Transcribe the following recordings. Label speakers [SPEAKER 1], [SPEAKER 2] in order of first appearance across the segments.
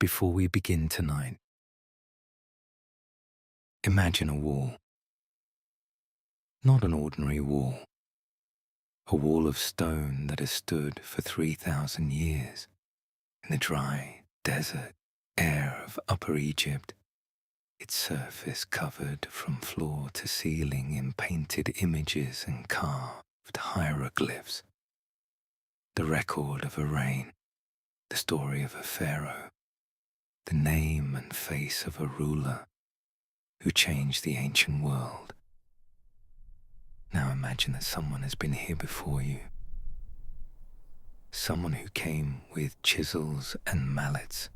[SPEAKER 1] Before we begin tonight, imagine a wall. Not an ordinary wall. A wall of stone that has stood for 3,000 years in the dry desert air of Upper Egypt, its surface covered from floor to ceiling in painted images and carved hieroglyphs. The record of a reign, the story of a pharaoh, the name and face of a ruler who changed the ancient world. Now imagine that someone has been here before you. Someone who came with chisels and mallets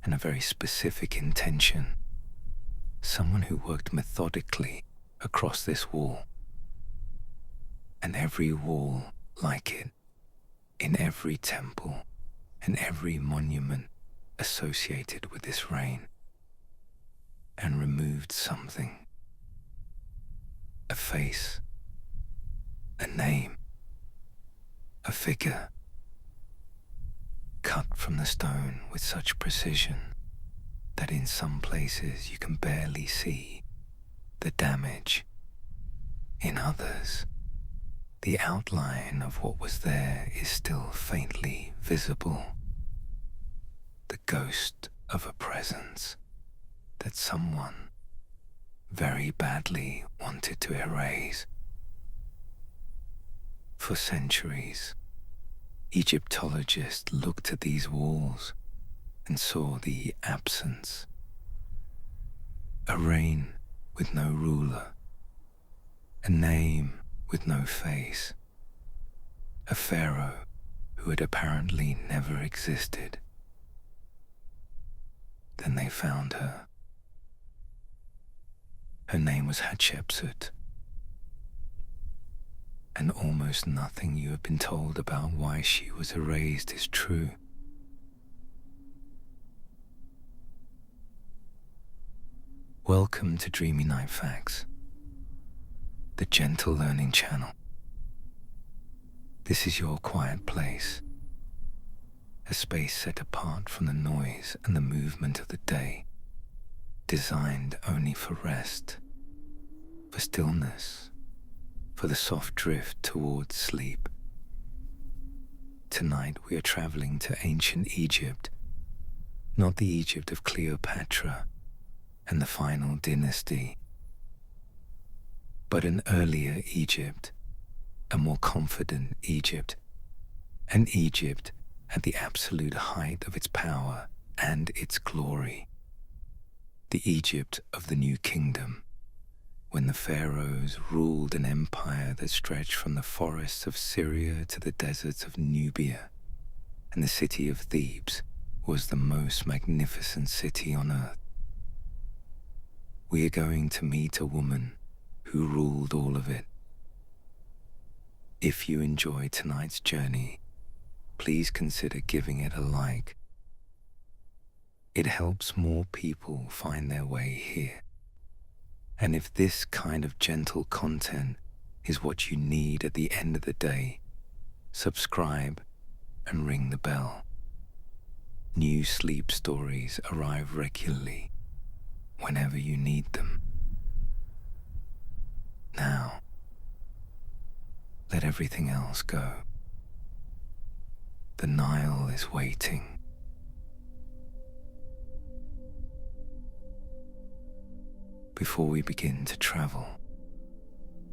[SPEAKER 1] and a very specific intention. Someone who worked methodically across this wall. And every wall like it, in every temple and every monument associated with this reign, and removed something. A face, a name, a figure, cut from the stone with such precision that in some places you can barely see the damage. In others, the outline of what was there is still faintly visible. The ghost of a presence that someone very badly wanted to erase. For centuries, Egyptologists looked at these walls and saw the absence. A reign with no ruler, a name with no face, a pharaoh who had apparently never existed. Then they found her. Her name was Hatshepsut, and almost nothing you have been told about why she was erased is true. Welcome to Dreamy Night Facts, the gentle learning channel. This is your quiet place, a space set apart from the noise and the movement of the day, designed only for rest, for stillness, for the soft drift towards sleep. Tonight we are traveling to ancient Egypt, not the Egypt of Cleopatra and the final dynasty, but an earlier Egypt, a more confident Egypt, an Egypt at the absolute height of its power and its glory, the Egypt of the New Kingdom, when the pharaohs ruled an empire that stretched from the forests of Syria to the deserts of Nubia, and the city of Thebes was the most magnificent city on earth. We are going to meet a woman who ruled all of it. If you enjoy tonight's journey, please consider giving it a like. It helps more people find their way here. And if this kind of gentle content is what you need at the end of the day, subscribe and ring the bell. New sleep stories arrive regularly whenever you need them. Now, let everything else go. The Nile is waiting. Before we begin to travel,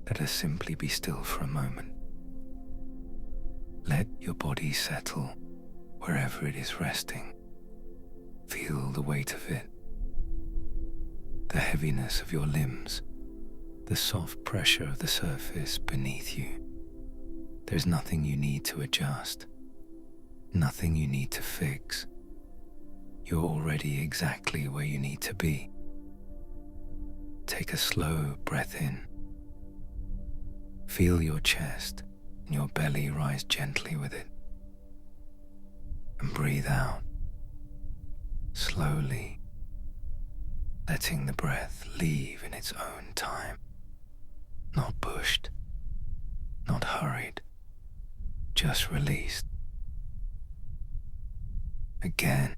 [SPEAKER 1] let us simply be still for a moment. Let your body settle wherever it is resting. Feel the weight of it, the heaviness of your limbs, the soft pressure of the surface beneath you. There's nothing you need to adjust, nothing you need to fix. You're already exactly where you need to be. Take a slow breath in. Feel your chest and your belly rise gently with it. And breathe out, slowly, letting the breath leave in its own time. Not pushed, not hurried, just released. Again,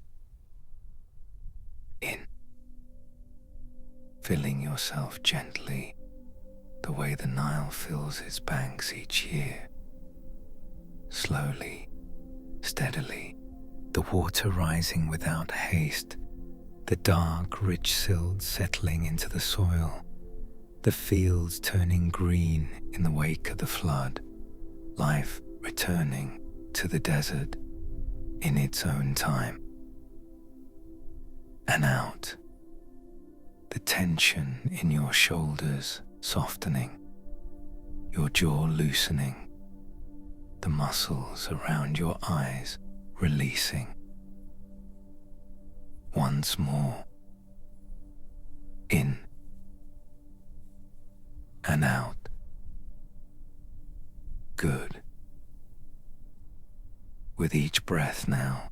[SPEAKER 1] filling yourself gently the way the Nile fills its banks each year. Slowly, steadily, the water rising without haste, the dark, rich silt settling into the soil, the fields turning green in the wake of the flood, life returning to the desert in its own time. And out, the tension in your shoulders softening, your jaw loosening, the muscles around your eyes releasing. Once more, in and out. Good. With each breath now,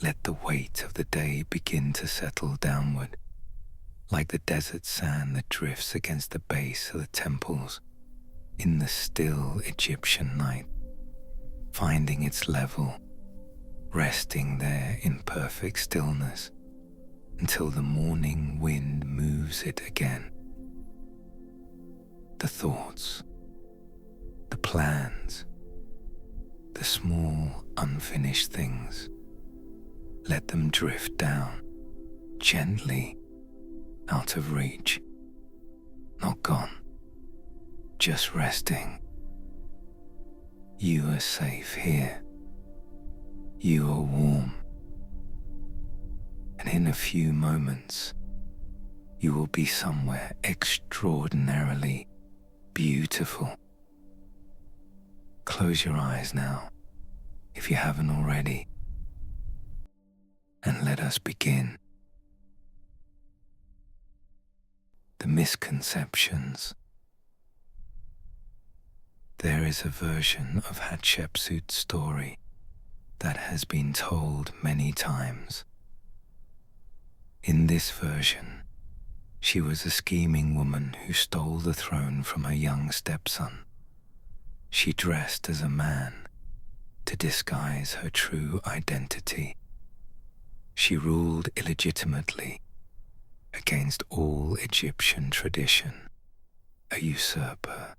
[SPEAKER 1] let the weight of the day begin to settle downward, like the desert sand that drifts against the base of the temples in the still Egyptian night, finding its level, resting there in perfect stillness until the morning wind moves it again. The thoughts, the plans, the small unfinished things, let them drift down gently out of reach, not gone, just resting. You are safe here. You are warm. And in a few moments, you will be somewhere extraordinarily beautiful. Close your eyes now, if you haven't already, and let us begin. The misconceptions. There is a version of Hatshepsut's story that has been told many times. In this version, she was a scheming woman who stole the throne from her young stepson. She dressed as a man to disguise her true identity. She ruled illegitimately against all Egyptian tradition, a usurper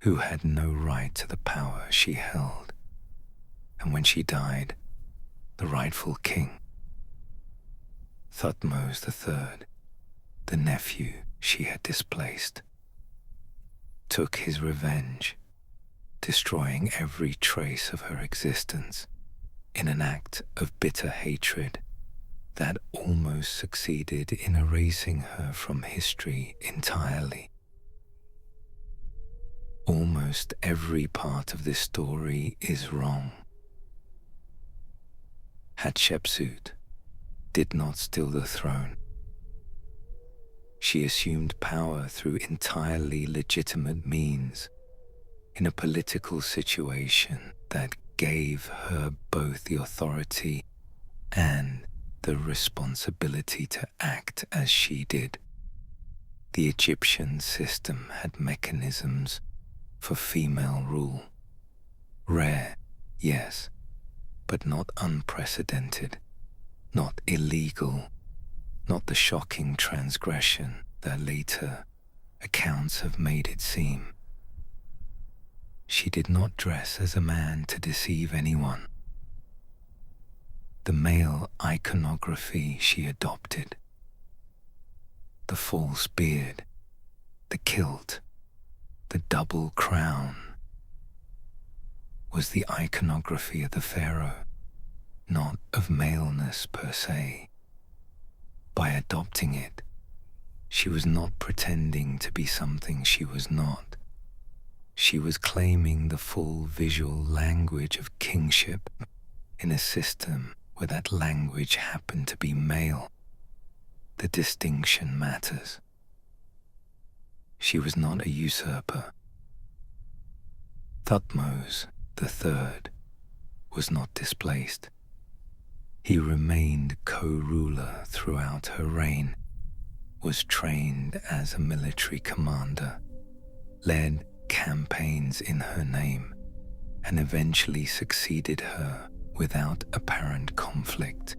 [SPEAKER 1] who had no right to the power she held. And when she died, the rightful king, Thutmose III, the nephew she had displaced, took his revenge, destroying every trace of her existence in an act of bitter hatred that almost succeeded in erasing her from history entirely. Almost every part of this story is wrong. Hatshepsut did not steal the throne. She assumed power through entirely legitimate means in a political situation that gave her both the authority and the responsibility to act as she did. The Egyptian system had mechanisms for female rule. Rare, yes, but not unprecedented, not illegal, not the shocking transgression that later accounts have made it seem. She did not dress as a man to deceive anyone. The male iconography she adopted, the false beard, the kilt, the double crown, was the iconography of the pharaoh, not of maleness per se. By adopting it, she was not pretending to be something she was not. She was claiming the full visual language of kingship in a system where that language happened to be male. The distinction matters. She was not a usurper. Thutmose III was not displaced. He remained co-ruler throughout her reign, was trained as a military commander, led campaigns in her name, and eventually succeeded her without apparent conflict.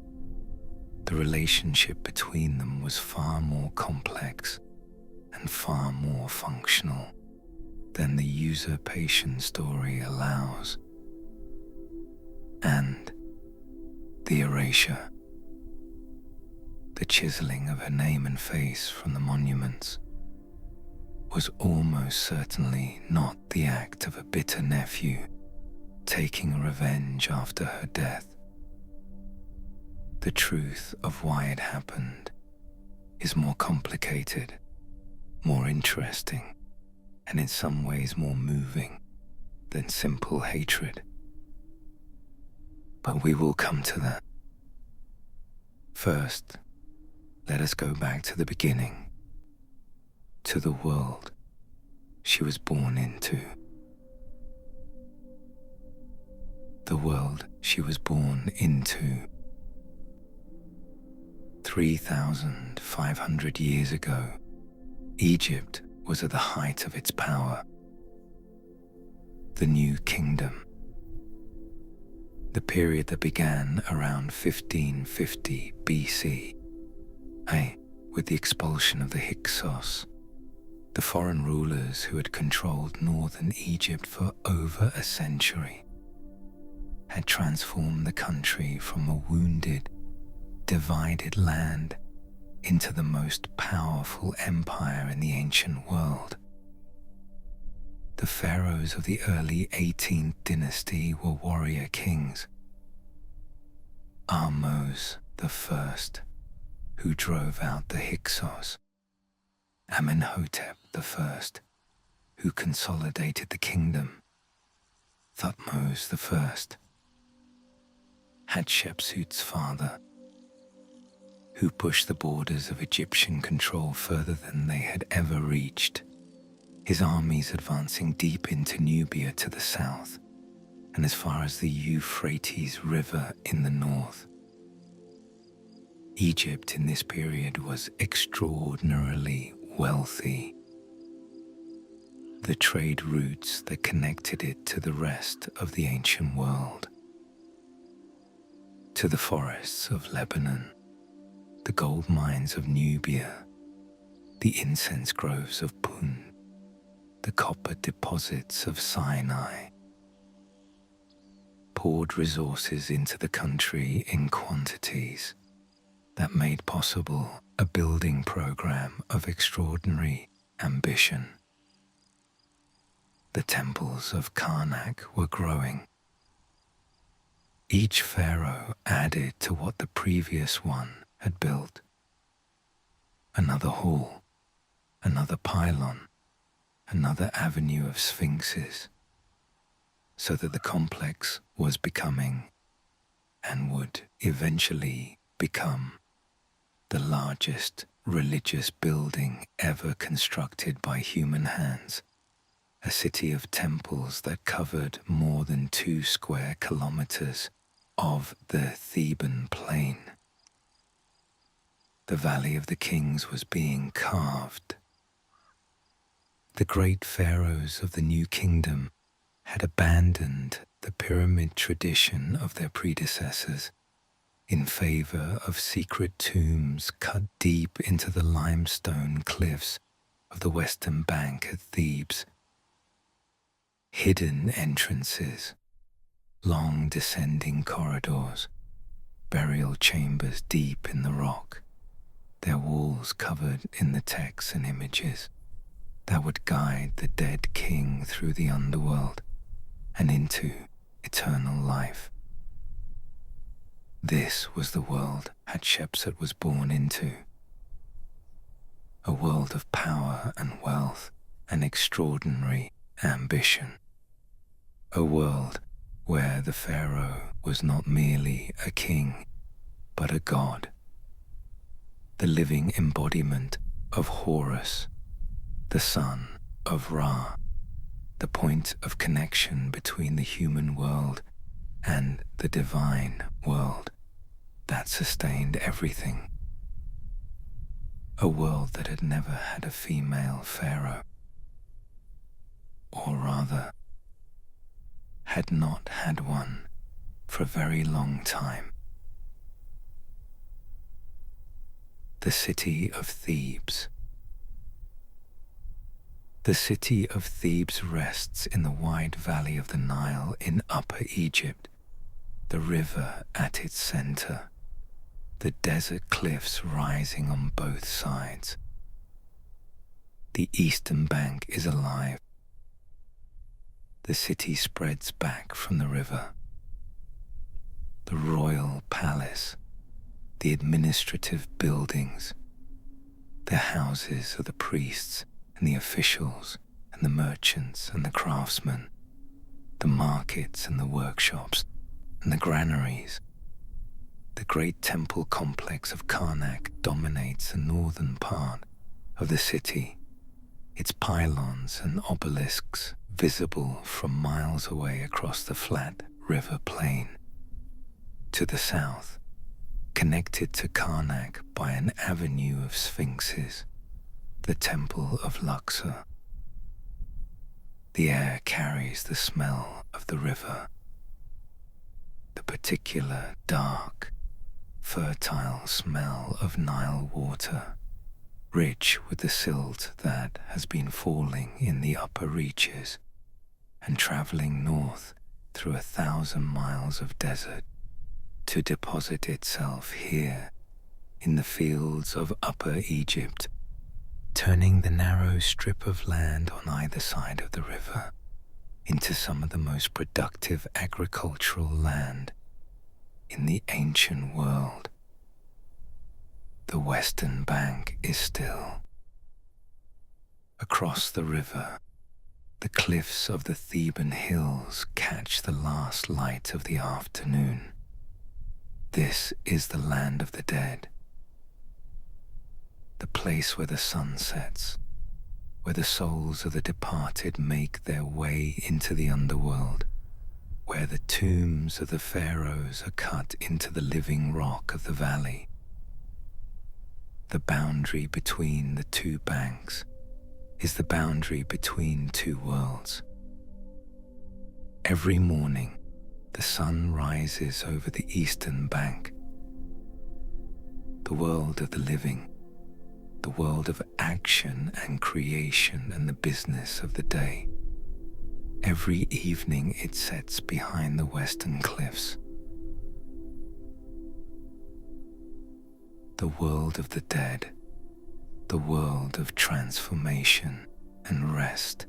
[SPEAKER 1] The relationship between them was far more complex and far more functional than the usurpation story allows. And the erasure, the chiseling of her name and face from the monuments, was almost certainly not the act of a bitter nephew taking revenge after her death. The truth of why it happened is more complicated, more interesting, and in some ways more moving than simple hatred. But we will come to that. First, let us go back to the beginning, to the world she was born into. The world she was born into. 3,500 years ago, Egypt was at the height of its power. The New Kingdom. The period that began around 1550 BC, with the expulsion of the Hyksos, the foreign rulers who had controlled northern Egypt for over a century, had transformed the country from a wounded, divided land into the most powerful empire in the ancient world. The pharaohs of the early 18th dynasty were warrior kings. Amun the First, who drove out the Hyksos. Amenhotep the First, who consolidated the kingdom. Thutmose the First, Hatshepsut's father, who pushed the borders of Egyptian control further than they had ever reached, his armies advancing deep into Nubia to the south and as far as the Euphrates River in the north. Egypt in this period was extraordinarily wealthy. The trade routes that connected it to the rest of the ancient world, to the forests of Lebanon, the gold mines of Nubia, the incense groves of Pun, the copper deposits of Sinai, poured resources into the country in quantities that made possible a building program of extraordinary ambition. The temples of Karnak were growing. Each pharaoh added to what the previous one had built. Another hall, another pylon, another avenue of sphinxes, so that the complex was becoming, and would eventually become, the largest religious building ever constructed by human hands, a city of temples that covered more than 2 square kilometers of the Theban plain. The Valley of the Kings was being carved. The great pharaohs of the New Kingdom had abandoned the pyramid tradition of their predecessors in favor of secret tombs cut deep into the limestone cliffs of the western bank at Thebes. Hidden entrances, long descending corridors, burial chambers deep in the rock, their walls covered in the texts and images that would guide the dead king through the underworld and into eternal life. This was the world Hatshepsut was born into. A world of power and wealth and extraordinary ambition. A world where the pharaoh was not merely a king, but a god. The living embodiment of Horus, the son of Ra, the point of connection between the human world and the divine world that sustained everything. A world that had never had a female pharaoh, or rather, had not had one for a very long time. The city of Thebes, The city of Thebes rests in the wide valley of the Nile in Upper Egypt, the river at its center, the desert cliffs rising on both sides. The eastern bank is alive. The city spreads back from the river. The royal palace, the administrative buildings, the houses of the priests and the officials and the merchants and the craftsmen, the markets and the workshops and the granaries. The great temple complex of Karnak dominates the northern part of the city, its pylons and obelisks visible from miles away across the flat river plain. To the south, connected to Karnak by an avenue of sphinxes, the Temple of Luxor. The air carries the smell of the river, the particular dark, fertile smell of Nile water, rich with the silt that has been falling in the upper reaches and traveling north through 1,000 miles of desert to deposit itself here in the fields of Upper Egypt, turning the narrow strip of land on either side of the river into some of the most productive agricultural land in the ancient world. The western bank is still. Across the river, the cliffs of the Theban hills catch the last light of the afternoon. This is the land of the dead, the place where the sun sets, where the souls of the departed make their way into the underworld, where the tombs of the pharaohs are cut into the living rock of the valley. The boundary between the two banks is the boundary between two worlds. Every morning, the sun rises over the eastern bank. The world of the living, the world of action and creation and the business of the day. Every evening it sets behind the western cliffs. The world of the dead, the world of transformation and rest,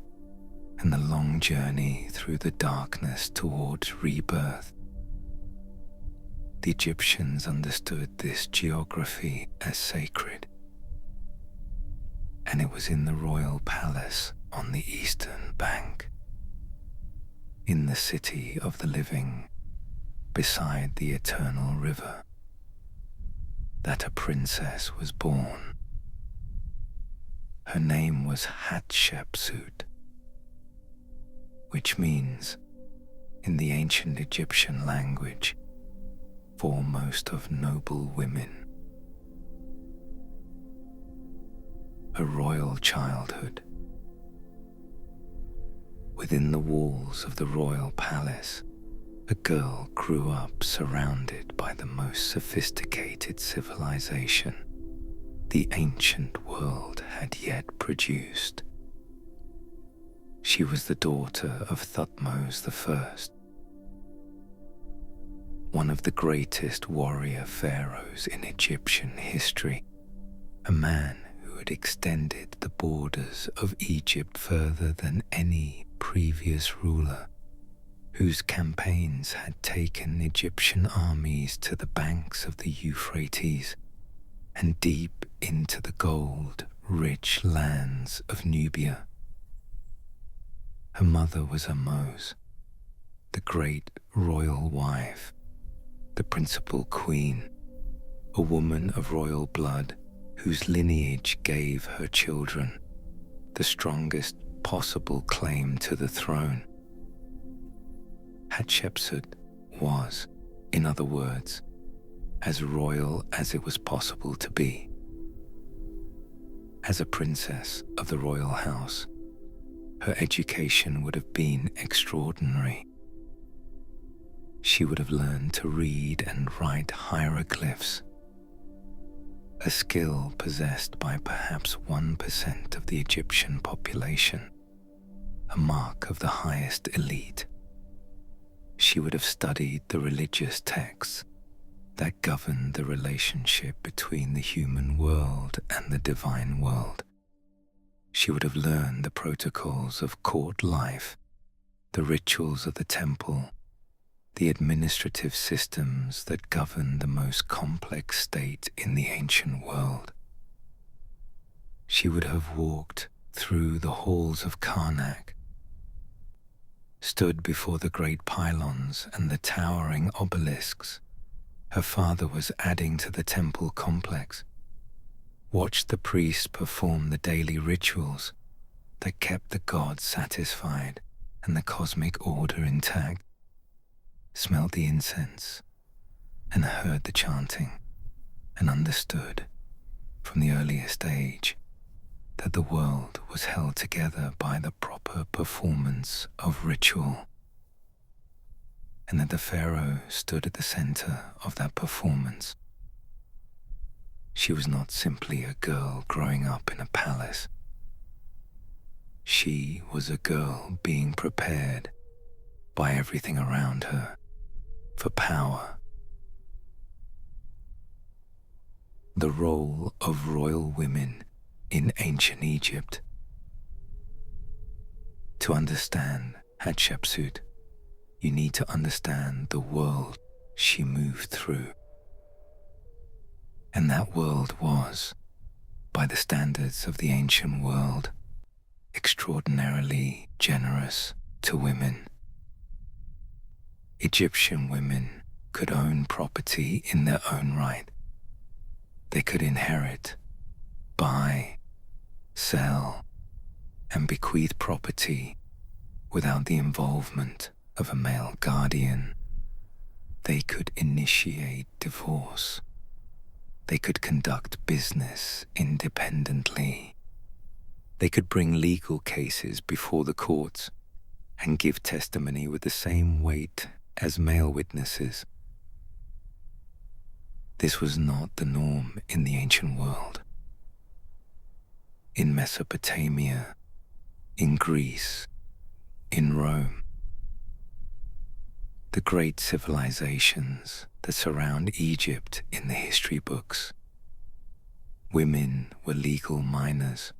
[SPEAKER 1] and the long journey through the darkness towards rebirth. The Egyptians understood this geography as sacred, and it was in the royal palace on the eastern bank, in the city of the living, beside the eternal river, that a princess was born. Her name was Hatshepsut, which means, in the ancient Egyptian language, foremost of noble women. A royal childhood. Within the walls of the royal palace, a girl grew up surrounded by the most sophisticated civilization the ancient world had yet produced. She was the daughter of Thutmose I, one of the greatest warrior pharaohs in Egyptian history, a man who had extended the borders of Egypt further than any previous ruler, whose campaigns had taken Egyptian armies to the banks of the Euphrates and deep into the gold-rich lands of Nubia. Her mother was Amun, the great royal wife, the principal queen, a woman of royal blood whose lineage gave her children the strongest possible claim to the throne. Hatshepsut was, in other words, as royal as it was possible to be. As a princess of the royal house, her education would have been extraordinary. She would have learned to read and write hieroglyphs, a skill possessed by perhaps 1% of the Egyptian population, a mark of the highest elite. She would have studied the religious texts that govern the relationship between the human world and the divine world. She would have learned the protocols of court life, the rituals of the temple, the administrative systems that govern the most complex state in the ancient world. She would have walked through the halls of Karnak, stood before the great pylons and the towering obelisks her father was adding to the temple complex, watched the priests perform the daily rituals that kept the gods satisfied and the cosmic order intact, smelt the incense and heard the chanting, and understood from the earliest age that the world was held together by the proper performance of ritual, and that the pharaoh stood at the center of that performance. She was not simply a girl growing up in a palace. She was a girl being prepared by everything around her for power. The role of royal women in ancient Egypt. To understand Hatshepsut, you need to understand the world she moved through. And that world was, by the standards of the ancient world, extraordinarily generous to women. Egyptian women could own property in their own right. They could inherit, buy, sell, and bequeath property without the involvement of a male guardian. They could initiate divorce. They could conduct business independently. They could bring legal cases before the courts and give testimony with the same weight as male witnesses. This was not the norm in the ancient world. In Mesopotamia, in Greece, in Rome, the great civilizations that surround Egypt in the history books, women were legal minors,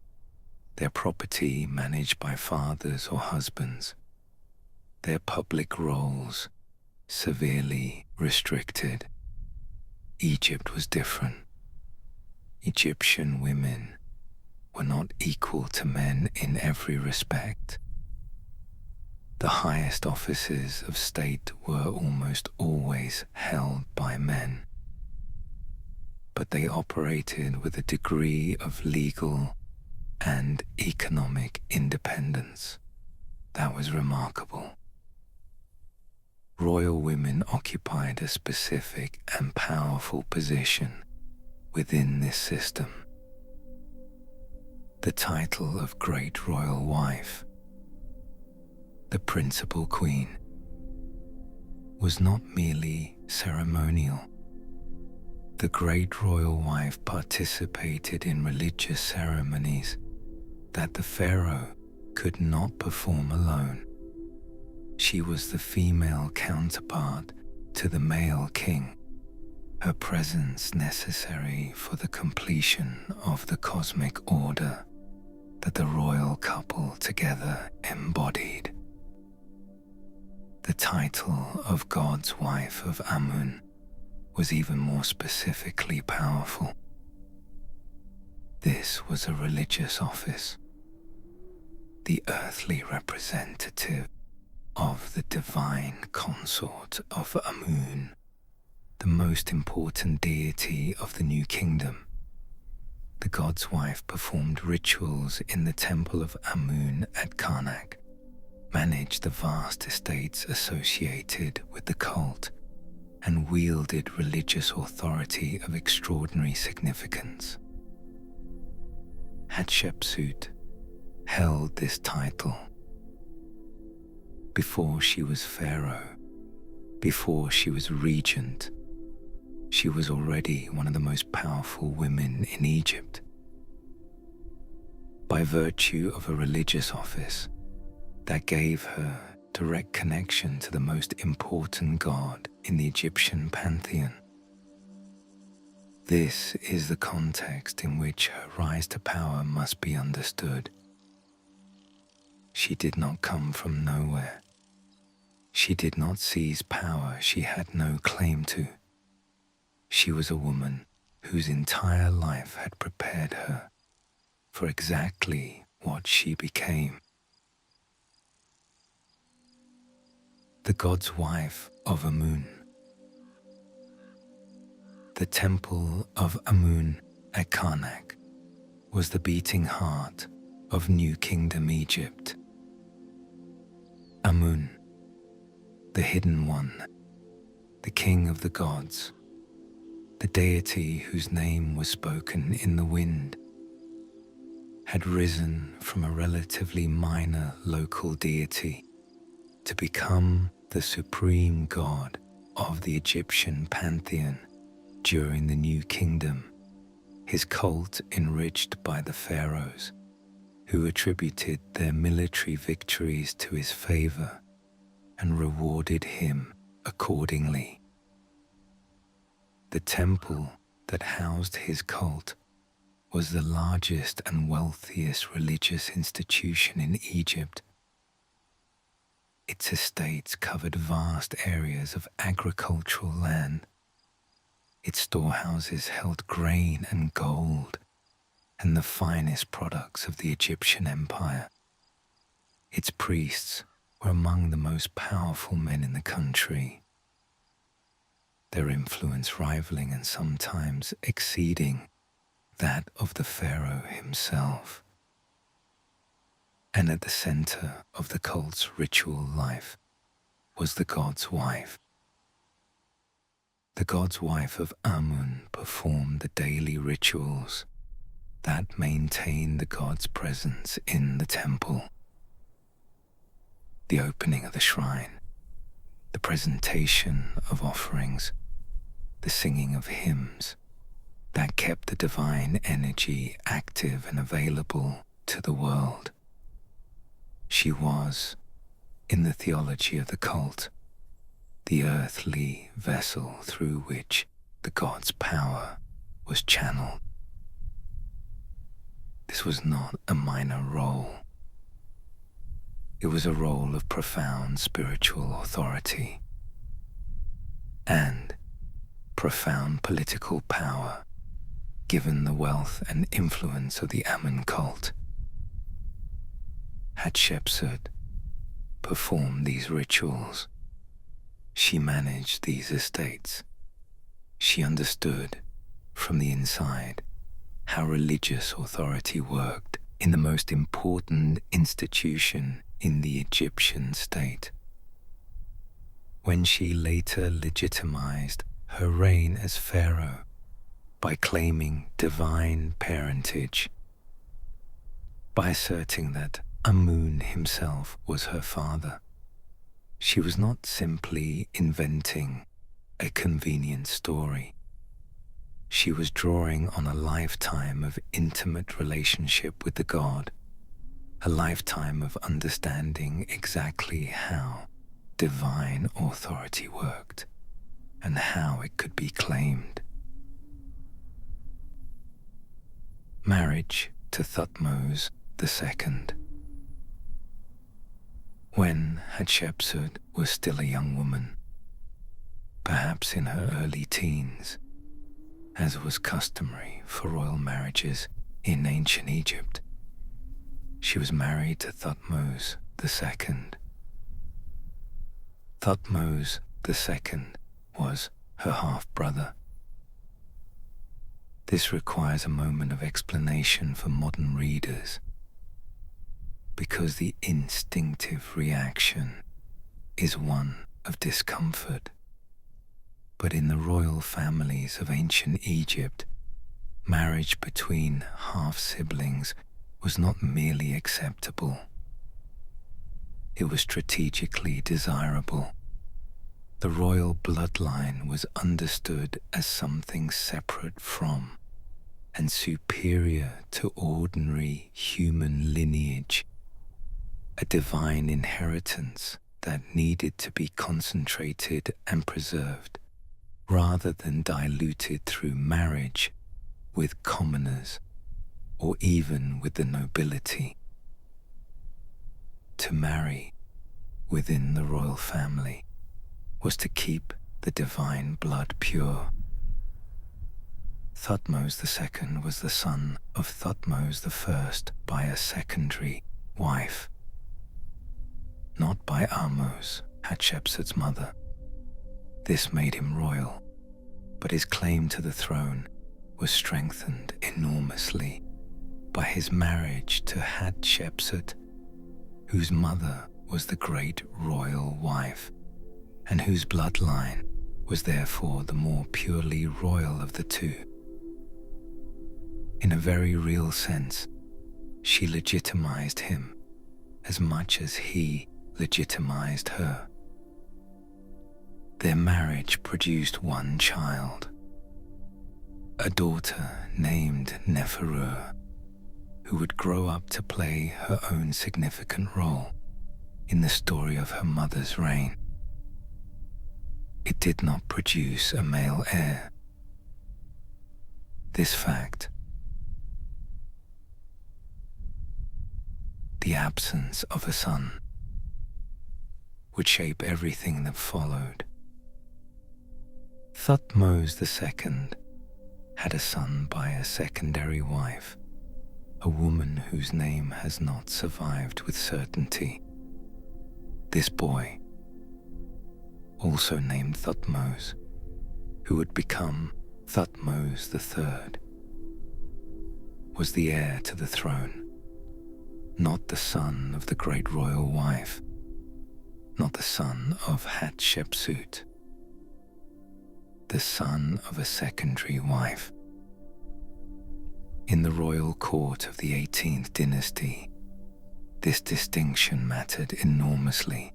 [SPEAKER 1] their property managed by fathers or husbands, their public roles severely restricted. Egypt was different. Egyptian women were not equal to men in every respect. The highest offices of state were almost always held by men, but they operated with a degree of legal and economic independence that was remarkable. Royal women occupied a specific and powerful position within this system. The title of Great Royal Wife, the principal queen, was not merely ceremonial. The Great Royal Wife participated in religious ceremonies that the pharaoh could not perform alone. She was the female counterpart to the male king, her presence necessary for the completion of the cosmic order that the royal couple together embodied. The title of God's wife of Amun was even more specifically powerful. This was a religious office, the earthly representative of the divine consort of Amun, the most important deity of the new kingdom. The god's wife performed rituals in the temple of Amun at Karnak, managed the vast estates associated with the cult, and wielded religious authority of extraordinary significance. Hatshepsut held this title. Before she was pharaoh, before she was regent, she was already one of the most powerful women in Egypt. By virtue of a religious office that gave her direct connection to the most important god in the Egyptian pantheon. This is the context in which her rise to power must be understood. She did not come from nowhere. She did not seize power she had no claim to. She was a woman whose entire life had prepared her for exactly what she became. The god's wife of Amun. The temple of Amun at Karnak was the beating heart of New Kingdom Egypt. Amun, the hidden one, the king of the gods, the deity whose name was spoken in the wind, had risen from a relatively minor local deity to become the supreme god of the Egyptian pantheon during the New Kingdom, his cult enriched by the pharaohs, who attributed their military victories to his favor and rewarded him accordingly. The temple that housed his cult was the largest and wealthiest religious institution in Egypt. Its estates covered vast areas of agricultural land. Its storehouses held grain and gold and the finest products of the Egyptian empire. Its priests were among the most powerful men in the country, their influence rivaling and sometimes exceeding that of the pharaoh himself. And at the center of the cult's ritual life was the god's wife. The god's wife of Amun performed the daily rituals that maintained the god's presence in the temple. The opening of the shrine, the presentation of offerings, the singing of hymns that kept the divine energy active and available to the world. She was, in the theology of the cult, the earthly vessel through which the god's power was channeled. This was not a minor role. It was a role of profound spiritual authority and profound political power, given the wealth and influence of the Amun cult. Hatshepsut performed these rituals. She managed these estates. She understood from the inside how religious authority worked in the most important institution in the Egyptian state. When she later legitimized her reign as pharaoh by claiming divine parentage, by asserting that Amun himself was her father, she was not simply inventing a convenient story. She was drawing on a lifetime of intimate relationship with the god, a lifetime of understanding exactly how divine authority worked and how it could be claimed. Marriage to Thutmose II. When Hatshepsut was still a young woman, perhaps in her early teens, as was customary for royal marriages in ancient Egypt, she was married to Thutmose II. Thutmose II was her half-brother. This requires a moment of explanation for modern readers, because the instinctive reaction is one of discomfort. But in the royal families of ancient Egypt, marriage between half-siblings was not merely acceptable. It was strategically desirable. The royal bloodline was understood as something separate from and superior to ordinary human lineage, a divine inheritance that needed to be concentrated and preserved rather than diluted through marriage with commoners or even with the nobility. To marry within the royal family was to keep the divine blood pure. Thutmose II was the son of Thutmose I by a secondary wife, not by Ahmose, Hatshepsut's mother. This made him royal, but his claim to the throne was strengthened enormously by his marriage to Hatshepsut, whose mother was the great royal wife, and whose bloodline was therefore the more purely royal of the two. In a very real sense, she legitimized him as much as he legitimized her. Their marriage produced one child, a daughter named Neferu, who would grow up to play her own significant role in the story of her mother's reign. It did not produce a male heir. This fact, the absence of a son, would shape everything that followed. Thutmose II had a son by a secondary wife, a woman whose name has not survived with certainty. This boy, also named Thutmose, who would become Thutmose III, was the heir to the throne, not the son of the great royal wife, not the son of Hatshepsut, the son of a secondary wife. In the royal court of the 18th dynasty, this distinction mattered enormously.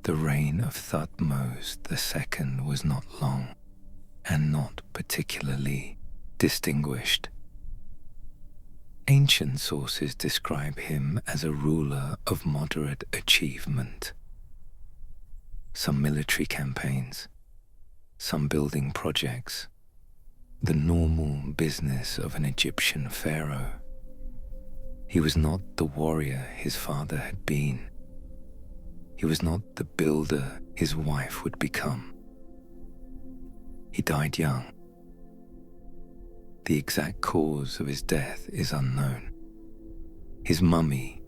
[SPEAKER 1] The reign of Thutmose II was not long and not particularly distinguished. Ancient sources describe him as a ruler of moderate achievement. Some military campaigns, some building projects, the normal business of an Egyptian pharaoh. He was not the warrior his father had been. He was not the builder his wife would become. He died young. The exact cause of his death is unknown. His mummy,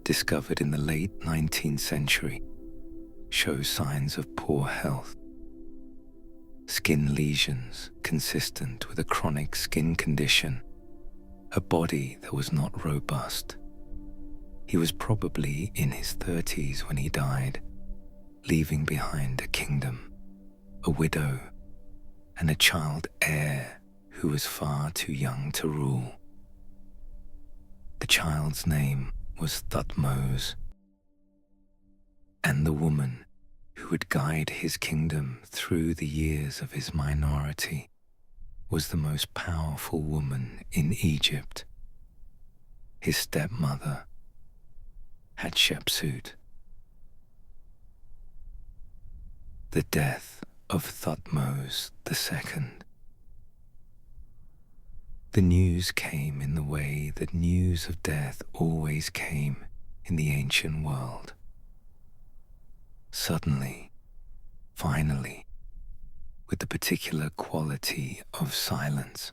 [SPEAKER 1] discovered in the late 19th century, shows signs of poor health. Skin lesions consistent with a chronic skin condition, a body that was not robust. He was probably in his 30s when he died, leaving behind a kingdom, a widow, and a child heir who was far too young to rule. The child's name was Thutmose, and the woman who would guide his kingdom through the years of his minority was the most powerful woman in Egypt, his stepmother, Hatshepsut. The death of Thutmose II. The news came in the way that news of death always came in the ancient world. Suddenly, finally, with the particular quality of silence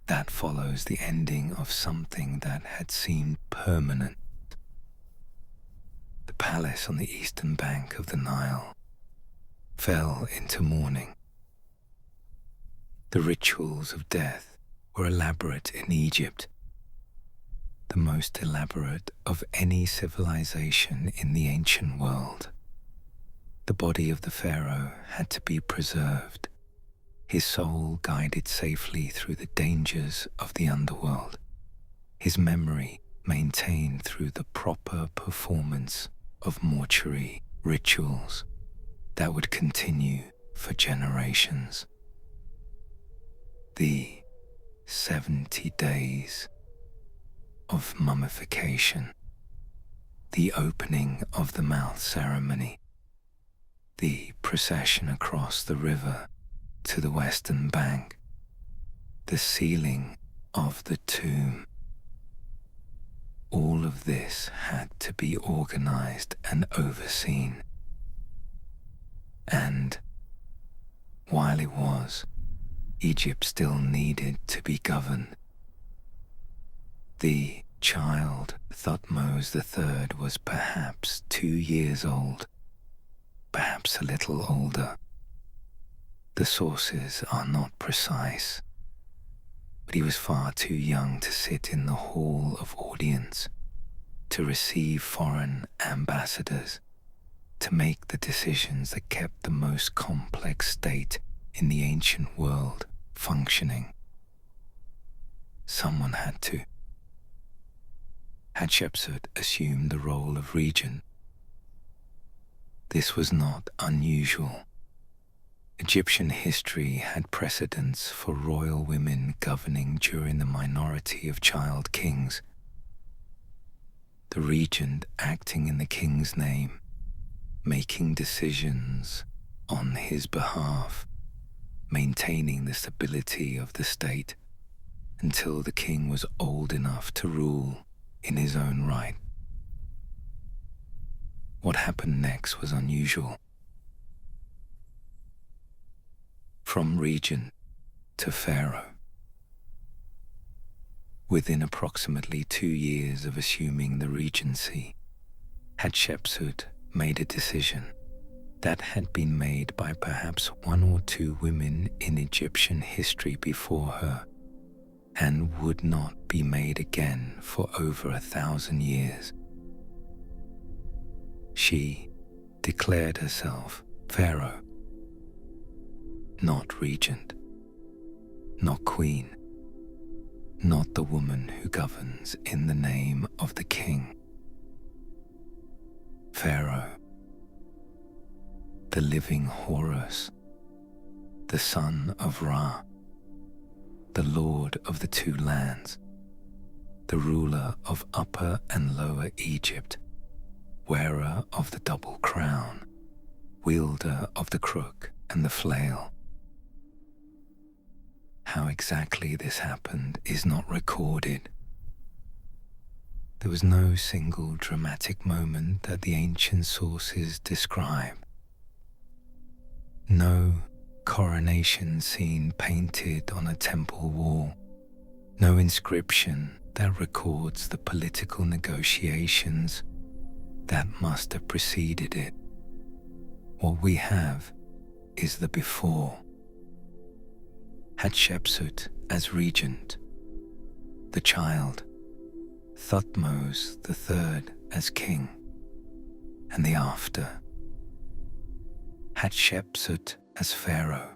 [SPEAKER 1] that follows the ending of something that had seemed permanent. The palace on the eastern bank of the Nile fell into mourning. The rituals of death were elaborate in Egypt, the most elaborate of any civilization in the ancient world. The body of the pharaoh had to be preserved, his soul guided safely through the dangers of the underworld, his memory maintained through the proper performance of mortuary rituals. that would continue for generations. The 70 days of mummification, the opening of the mouth ceremony, the procession across the river to the western bank, the sealing of the tomb. All of this had to be organized and overseen. And while it was, Egypt still needed to be governed. The child, Thutmose III, was perhaps 2 years old, perhaps a little older. The sources are not precise, but he was far too young to sit in the hall of audience, to receive foreign ambassadors, to make the decisions that kept the most complex state in the ancient world functioning. Someone had to. Hatshepsut assumed the role of regent. This was not unusual. Egyptian history had precedents for royal women governing during the minority of child kings. The regent acting in the king's name, making decisions on his behalf, maintaining the stability of the state until the king was old enough to rule in his own right. What happened next was unusual. From regent to pharaoh. Within approximately 2 years of assuming the regency, Hatshepsut made a decision that had been made by perhaps 1 or 2 women in Egyptian history before her, and would not be made again for over 1,000 years. She declared herself pharaoh, not regent, not queen, not the woman who governs in the name of the king. Pharaoh, the living Horus, the son of Ra, the lord of the 2 lands, the ruler of Upper and Lower Egypt, wearer of the double crown, wielder of the crook and the flail. How exactly this happened is not recorded. There was no single dramatic moment that the ancient sources describe. No coronation scene painted on a temple wall. No inscription that records the political negotiations that must have preceded it. What we have is the before. Hatshepsut as regent, the child, Thutmose III as king, and the after. Hatshepsut as pharaoh,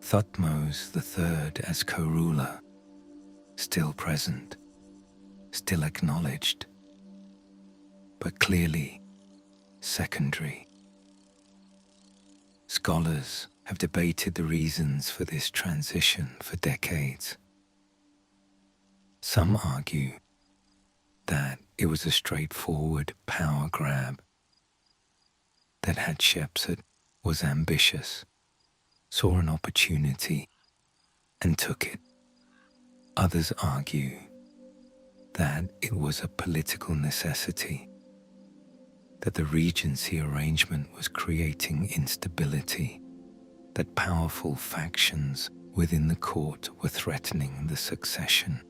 [SPEAKER 1] Thutmose III as co-ruler, still present, still acknowledged, but clearly secondary. Scholars have debated the reasons for this transition for decades. Some argue that it was a straightforward power grab, that Hatshepsut was ambitious, saw an opportunity, and took it. Others argue that it was a political necessity, that the regency arrangement was creating instability, that powerful factions within the court were threatening the succession,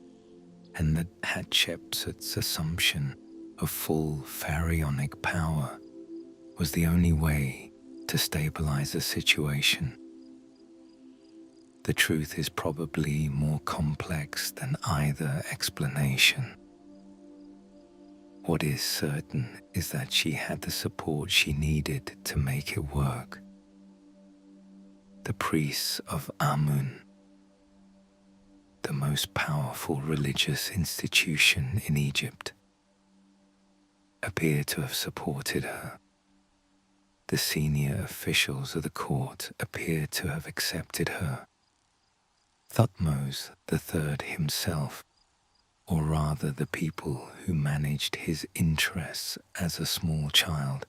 [SPEAKER 1] and that Hatshepsut's assumption of full pharaonic power was the only way to stabilize the situation. The truth is probably more complex than either explanation. What is certain is that she had the support she needed to make it work. The priests of Amun, the most powerful religious institution in Egypt, appear to have supported her. The senior officials of the court appeared to have accepted her. Thutmose III himself, or rather the people who managed his interests as a small child,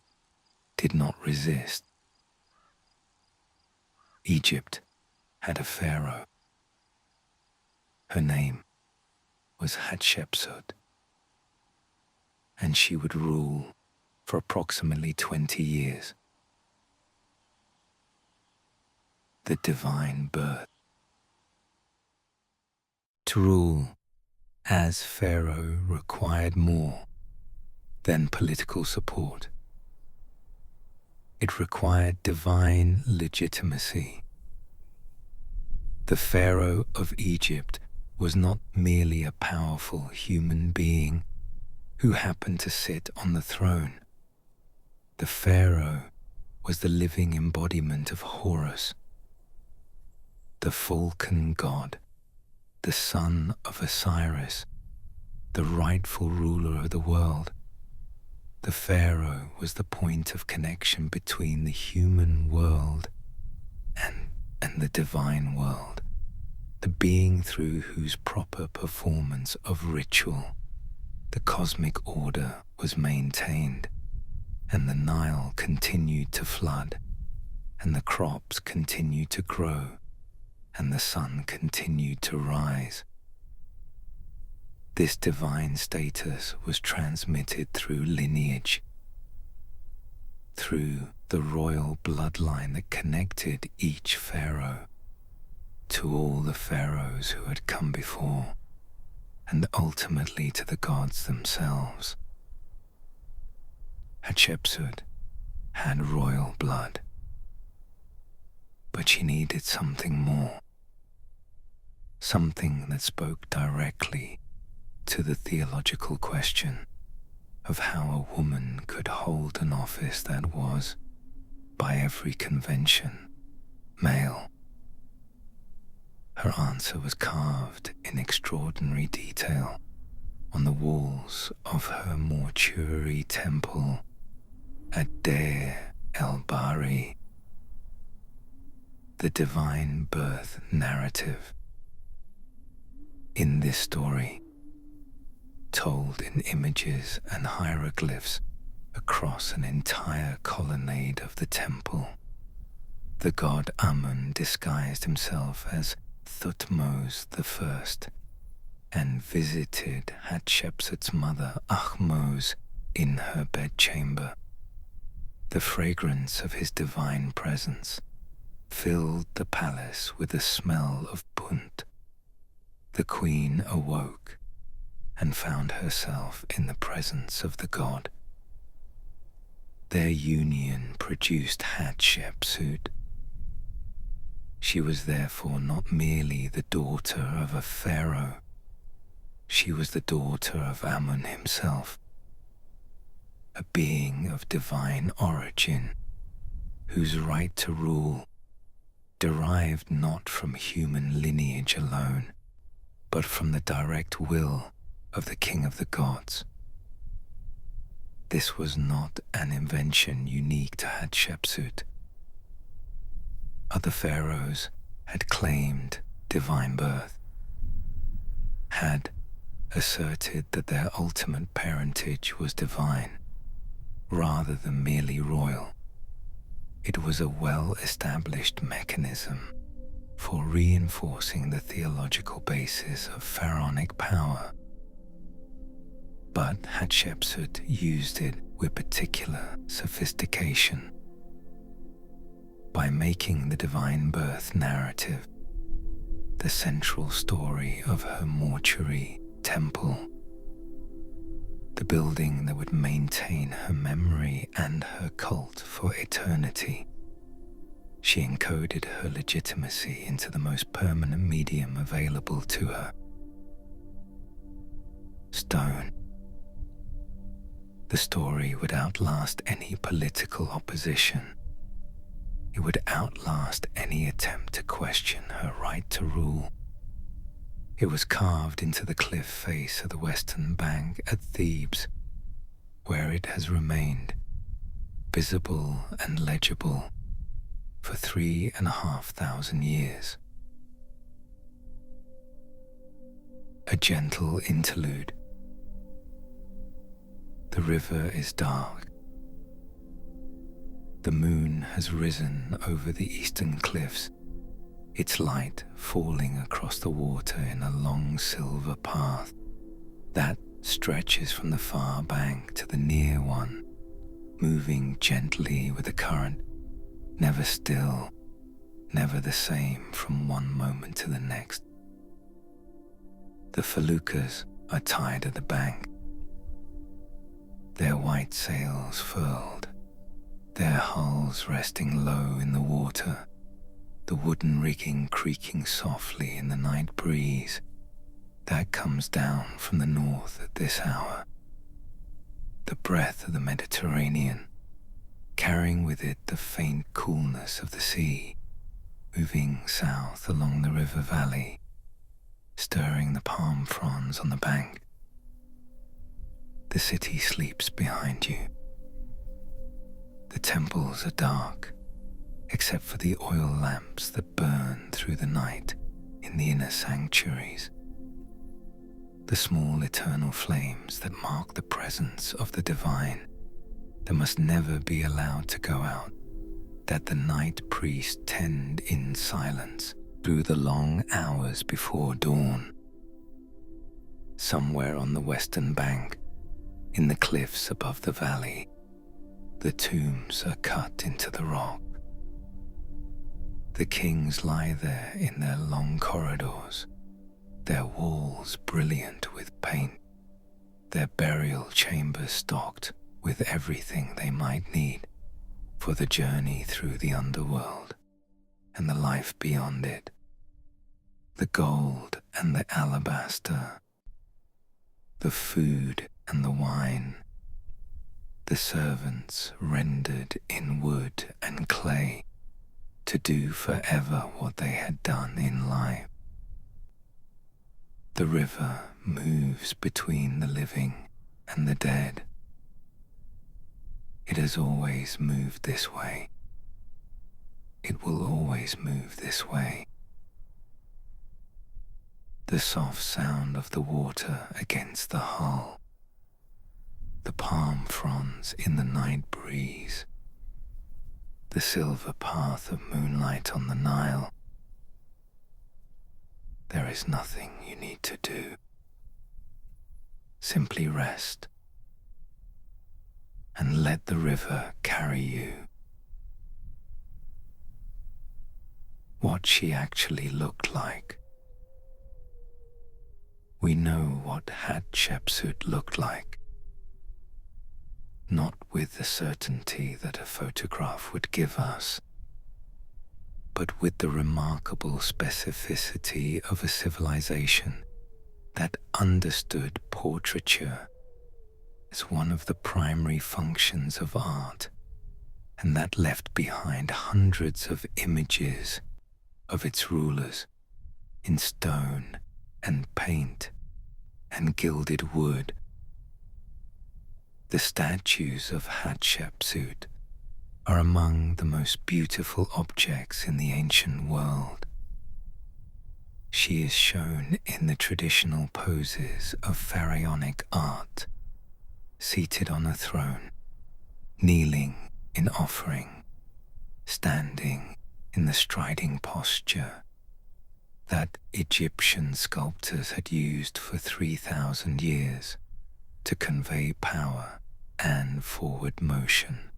[SPEAKER 1] did not resist. Egypt had a pharaoh. Her name was Hatshepsut, and she would rule for approximately 20 years. The divine birth. To rule as Pharaoh required more than political support. It required divine legitimacy. The Pharaoh of Egypt was not merely a powerful human being who happened to sit on the throne. The Pharaoh was the living embodiment of Horus, the falcon god, the son of Osiris, the rightful ruler of the world. The Pharaoh was the point of connection between the human world and the divine world, the being through whose proper performance of ritual the cosmic order was maintained, and the Nile continued to flood, and the crops continued to grow, and the sun continued to rise. This divine status was transmitted through lineage, through the royal bloodline that connected each pharaoh to all the pharaohs who had come before, and ultimately to the gods themselves. Hatshepsut had royal blood, but she needed something more, something that spoke directly to the theological question of how a woman could hold an office that was, by every convention, male. Her answer was carved in extraordinary detail on the walls of her mortuary temple at Deir el-Bahari. The divine birth narrative. In this story, told in images and hieroglyphs across an entire colonnade of the temple, the god Amun disguised himself as Thutmose I and visited Hatshepsut's mother Ahmose in her bedchamber. The fragrance of his divine presence filled the palace with the smell of punt. The queen awoke and found herself in the presence of the god. Their union produced Hatshepsut. She was therefore not merely the daughter of a pharaoh, she was the daughter of Amun himself, a being of divine origin, whose right to rule derived not from human lineage alone, but from the direct will of the king of the gods. This was not an invention unique to Hatshepsut. Other pharaohs had claimed divine birth, had asserted that their ultimate parentage was divine, rather than merely royal. It was a well-established mechanism for reinforcing the theological basis of pharaonic power. But Hatshepsut used it with particular sophistication. By making the divine birth narrative the central story of her mortuary temple, the building that would maintain her memory and her cult for eternity, she encoded her legitimacy into the most permanent medium available to her: stone. The story would outlast any political opposition. It would outlast any attempt to question her right to rule. It was carved into the cliff face of the western bank at Thebes, where it has remained, visible and legible for 3,500 years. A gentle interlude. The river is dark. The moon has risen over the eastern cliffs, its light falling across the water in a long silver path that stretches from the far bank to the near one, moving gently with the current, never still, never the same from one moment to the next. The feluccas are tied at the bank, their white sails furled, their hulls resting low in the water, the wooden rigging creaking softly in the night breeze that comes down from the north at this hour. The breath of the Mediterranean, carrying with it the faint coolness of the sea, moving south along the river valley, stirring the palm fronds on the bank. The city sleeps behind you. The temples are dark, except for the oil lamps that burn through the night in the inner sanctuaries. The small eternal flames that mark the presence of the divine, that must never be allowed to go out, that the night priests tend in silence through the long hours before dawn. Somewhere on the western bank, in the cliffs above the valley, the tombs are cut into the rock. The kings lie there in their long corridors, their walls brilliant with paint, their burial chambers stocked with everything they might need for the journey through the underworld and the life beyond it. The gold and the alabaster, the food and the wine, the servants rendered in wood and clay to do forever what they had done in life. The river moves between the living and the dead. It has always moved this way. It will always move this way. The soft sound of the water against the hull, the palm fronds in the night breeze, the silver path of moonlight on the Nile. There is nothing you need to do. Simply rest and let the river carry you. What she actually looked like. We know what Hatshepsut looked like, not with the certainty that a photograph would give us, but with the remarkable specificity of a civilization that understood portraiture as one of the primary functions of art, and that left behind hundreds of images of its rulers in stone and paint and gilded wood. The statues of Hatshepsut are among the most beautiful objects in the ancient world. She is shown in the traditional poses of pharaonic art, seated on a throne, kneeling in offering, standing in the striding posture that Egyptian sculptors had used for 3,000 years to convey power and forward motion.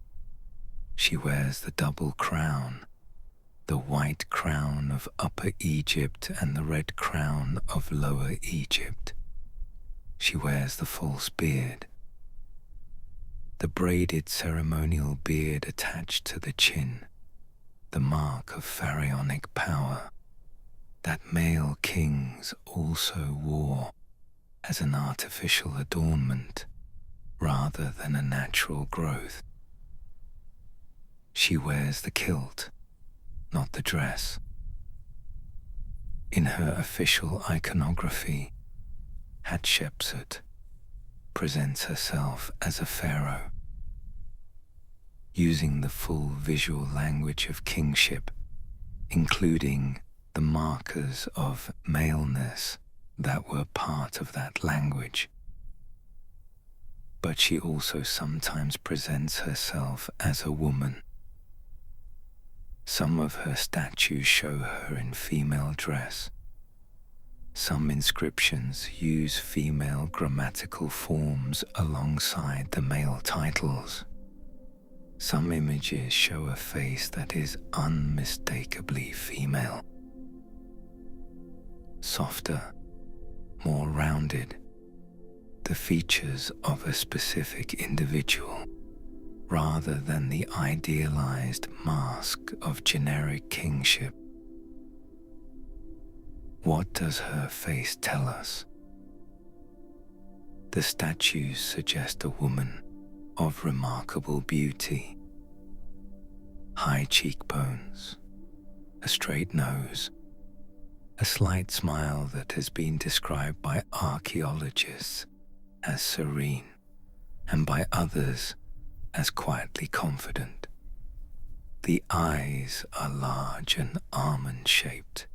[SPEAKER 1] She wears the double crown, the white crown of Upper Egypt and the red crown of Lower Egypt. She wears the false beard, the braided ceremonial beard attached to the chin, the mark of pharaonic power that male kings also wore as an artificial adornment rather than a natural growth. She wears the kilt, not the dress. In her official iconography, Hatshepsut presents herself as a pharaoh. using the full visual language of kingship, including the markers of maleness that were part of that language. But she also sometimes presents herself as a woman. Some of her statues show her in female dress. Some inscriptions use female grammatical forms alongside the male titles. Some images show a face that is unmistakably female. Softer, more rounded, the features of a specific individual, rather than the idealized mask of generic kingship. What does her face tell us? The statues suggest a woman of remarkable beauty. High cheekbones, a straight nose, a slight smile that has been described by archaeologists as serene and by others as quietly confident. The eyes are large and almond-shaped,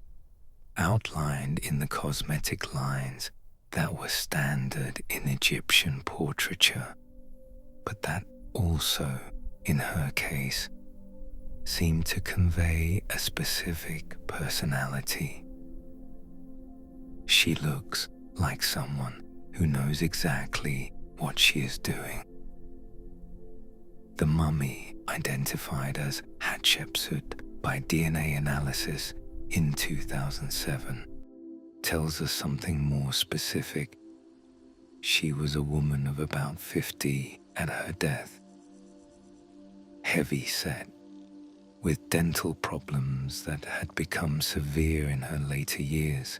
[SPEAKER 1] outlined in the cosmetic lines that were standard in Egyptian portraiture, but that also, in her case, seemed to convey a specific personality. She looks like someone who knows exactly what she is doing. The mummy, identified as Hatshepsut by DNA analysis in 2007, tells us something more specific. She was a woman of about 50 at her death, heavy set, with dental problems that had become severe in her later years,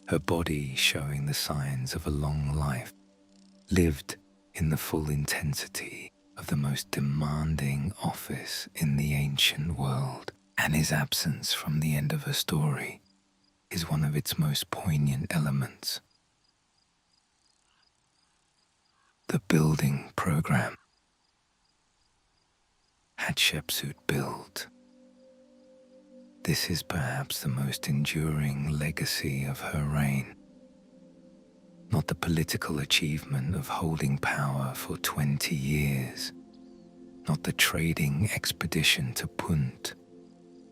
[SPEAKER 1] her body showing the signs of a long life, lived in the full intensity of the most demanding office in the ancient world, and his absence from the end of her story is one of its most poignant elements. The building program. Hatshepsut built. This is perhaps the most enduring legacy of her reign. Not the political achievement of holding power for 20 years, not the trading expedition to Punt,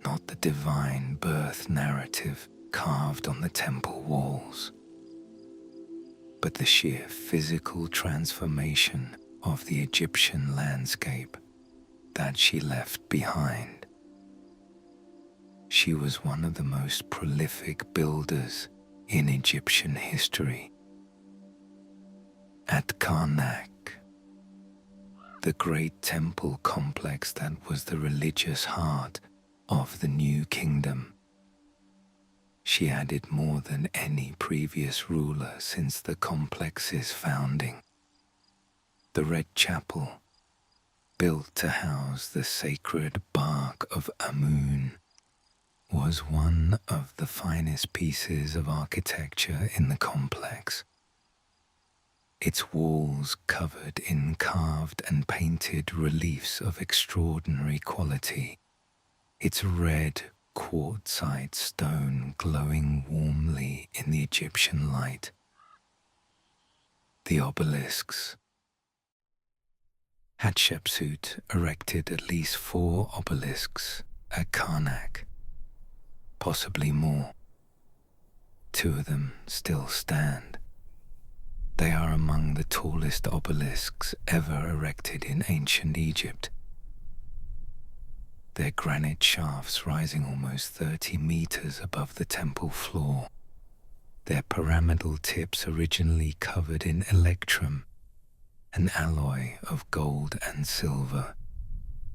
[SPEAKER 1] not the divine birth narrative carved on the temple walls, but the sheer physical transformation of the Egyptian landscape that she left behind. She was one of the most prolific builders in Egyptian history. At Karnak, the great temple complex that was the religious heart of the new kingdom, she added more than any previous ruler since the complex's founding. The Red Chapel, built to house the sacred bark of Amun, was one of the finest pieces of architecture in the complex. Its walls covered in carved and painted reliefs of extraordinary quality, its red quartzite stone glowing warmly in the Egyptian light. The obelisks. Hatshepsut erected at least 4 obelisks at Karnak, possibly more. 2 of them still stand. They are among the tallest obelisks ever erected in ancient Egypt. Their granite shafts rising almost 30 meters above the temple floor, their pyramidal tips originally covered in electrum, an alloy of gold and silver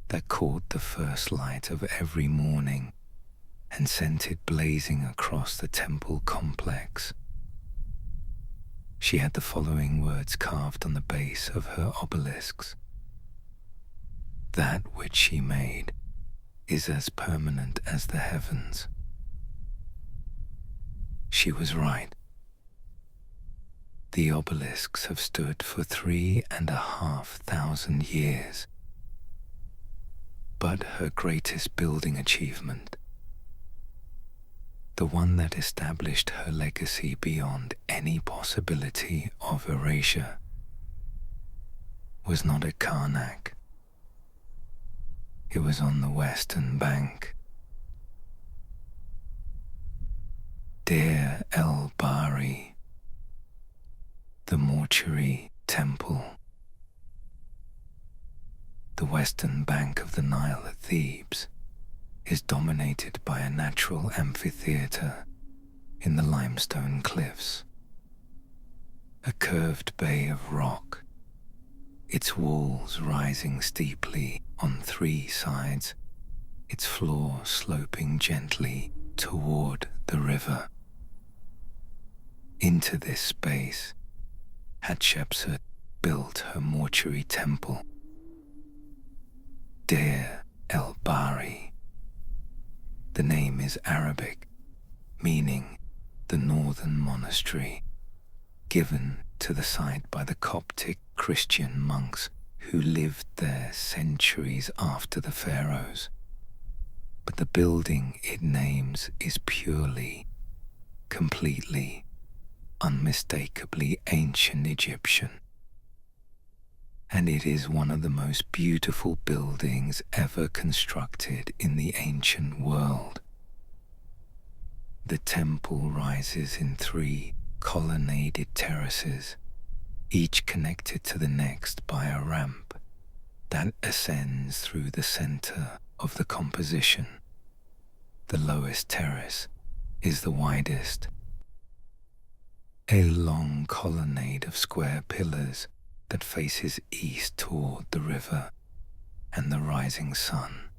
[SPEAKER 1] that caught the first light of every morning and sent it blazing across the temple complex. She had the following words carved on the base of her obelisks: "That which she made is as permanent as the heavens." She was right. The obelisks have stood for 3,500 years. but her greatest building achievement, the one that established her legacy beyond any possibility of erasure, was not at Karnak. It was on the western bank. Deir el-Bahari, the mortuary temple. The western bank of the Nile at Thebes is dominated by a natural amphitheater in the limestone cliffs. A curved bay of rock, its walls rising steeply on three sides, its floor sloping gently toward the river. Into this space, Hatshepsut built her mortuary temple, Deir el-Bahari. The name is Arabic, meaning the northern monastery, given to the site by the Coptic Christian monks who lived there centuries after the pharaohs. But the building it names is purely, completely, unmistakably ancient Egyptian. And it is one of the most beautiful buildings ever constructed in the ancient world. The temple rises in three colonnaded terraces, each connected to the next by a ramp that ascends through the center of the composition. The lowest terrace is the widest, a long colonnade of square pillars that faces east toward the river and the rising sun.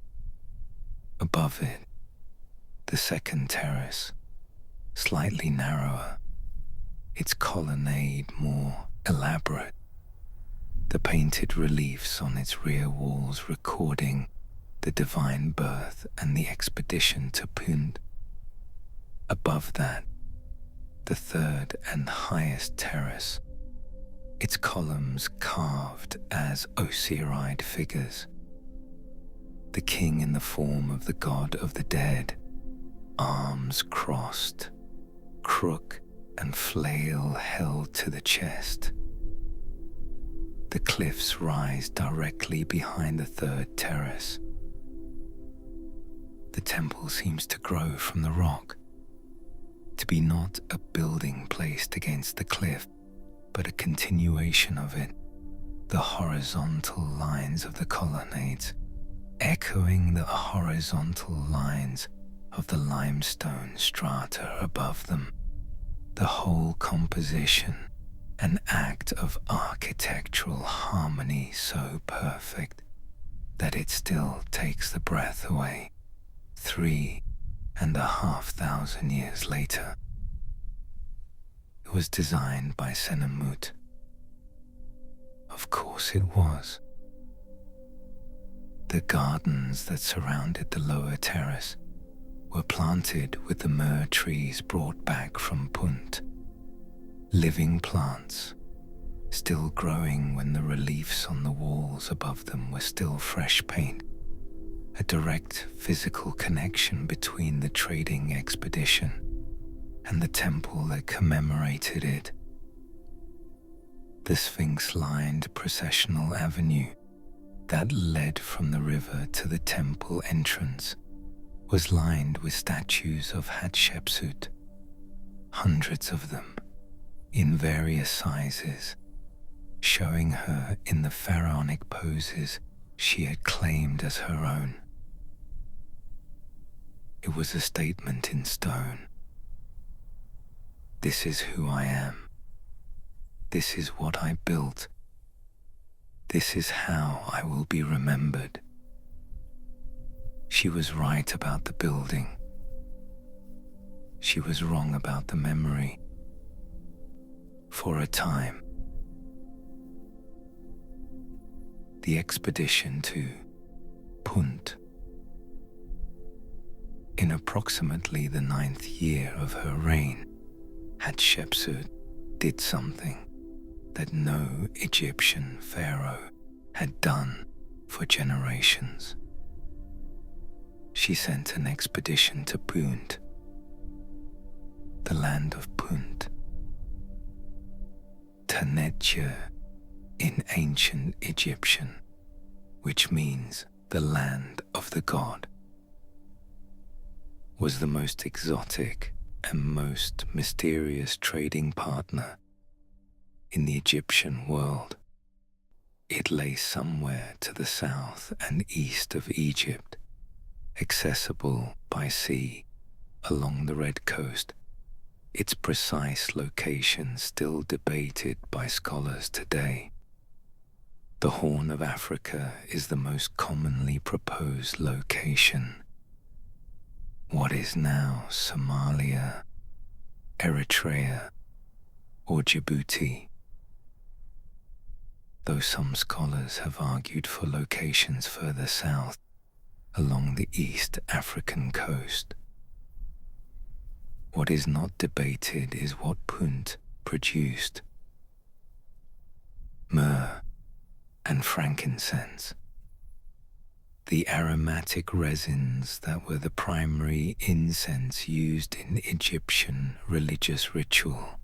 [SPEAKER 1] Above it, the second terrace, slightly narrower, its colonnade more elaborate, the painted reliefs on its rear walls recording the divine birth and the expedition to Punt. Above that, the third and highest terrace, its columns carved as Osiride figures. The king in the form of the god of the dead, arms crossed, crook and flail held to the chest. The cliffs rise directly behind the third terrace. The temple seems to grow from the rock, to be not a building placed against the cliff, but a continuation of it, the horizontal lines of the colonnades, echoing the horizontal lines of the limestone strata above them. The whole composition, an act of architectural harmony so perfect that it still takes the breath away 3,500 years later. It was designed by Senamut. Of course it was. The gardens that surrounded the lower terrace were planted with the myrrh trees brought back from Punt, living plants, still growing when the reliefs on the walls above them were still fresh paint, a direct physical connection between the trading expedition and the temple that commemorated it. The Sphinx-lined processional avenue that led from the river to the temple entrance was lined with statues of Hatshepsut, hundreds of them, in various sizes, showing her in the pharaonic poses she had claimed as her own. It was a statement in stone. This is who I am. This is what I built. This is how I will be remembered. She was right about the building. She was wrong about the memory. For a time, the expedition to Punt. In approximately the 9th year of her reign, Hatshepsut did something that no Egyptian pharaoh had done for generations. she sent an expedition to Punt, the land of Punt, Tanetja in ancient Egyptian, which means the land of the god, was the most exotic and most mysterious trading partner in the Egyptian world. It lay somewhere to the south and east of Egypt, accessible by sea along the Red Coast, its precise location still debated by scholars today. The Horn of Africa is the most commonly proposed location. What is now Somalia, Eritrea, or Djibouti, though some scholars have argued for locations further south along the East African coast. What is not debated is what Punt produced: myrrh and frankincense, the aromatic resins that were the primary incense used in Egyptian religious ritual,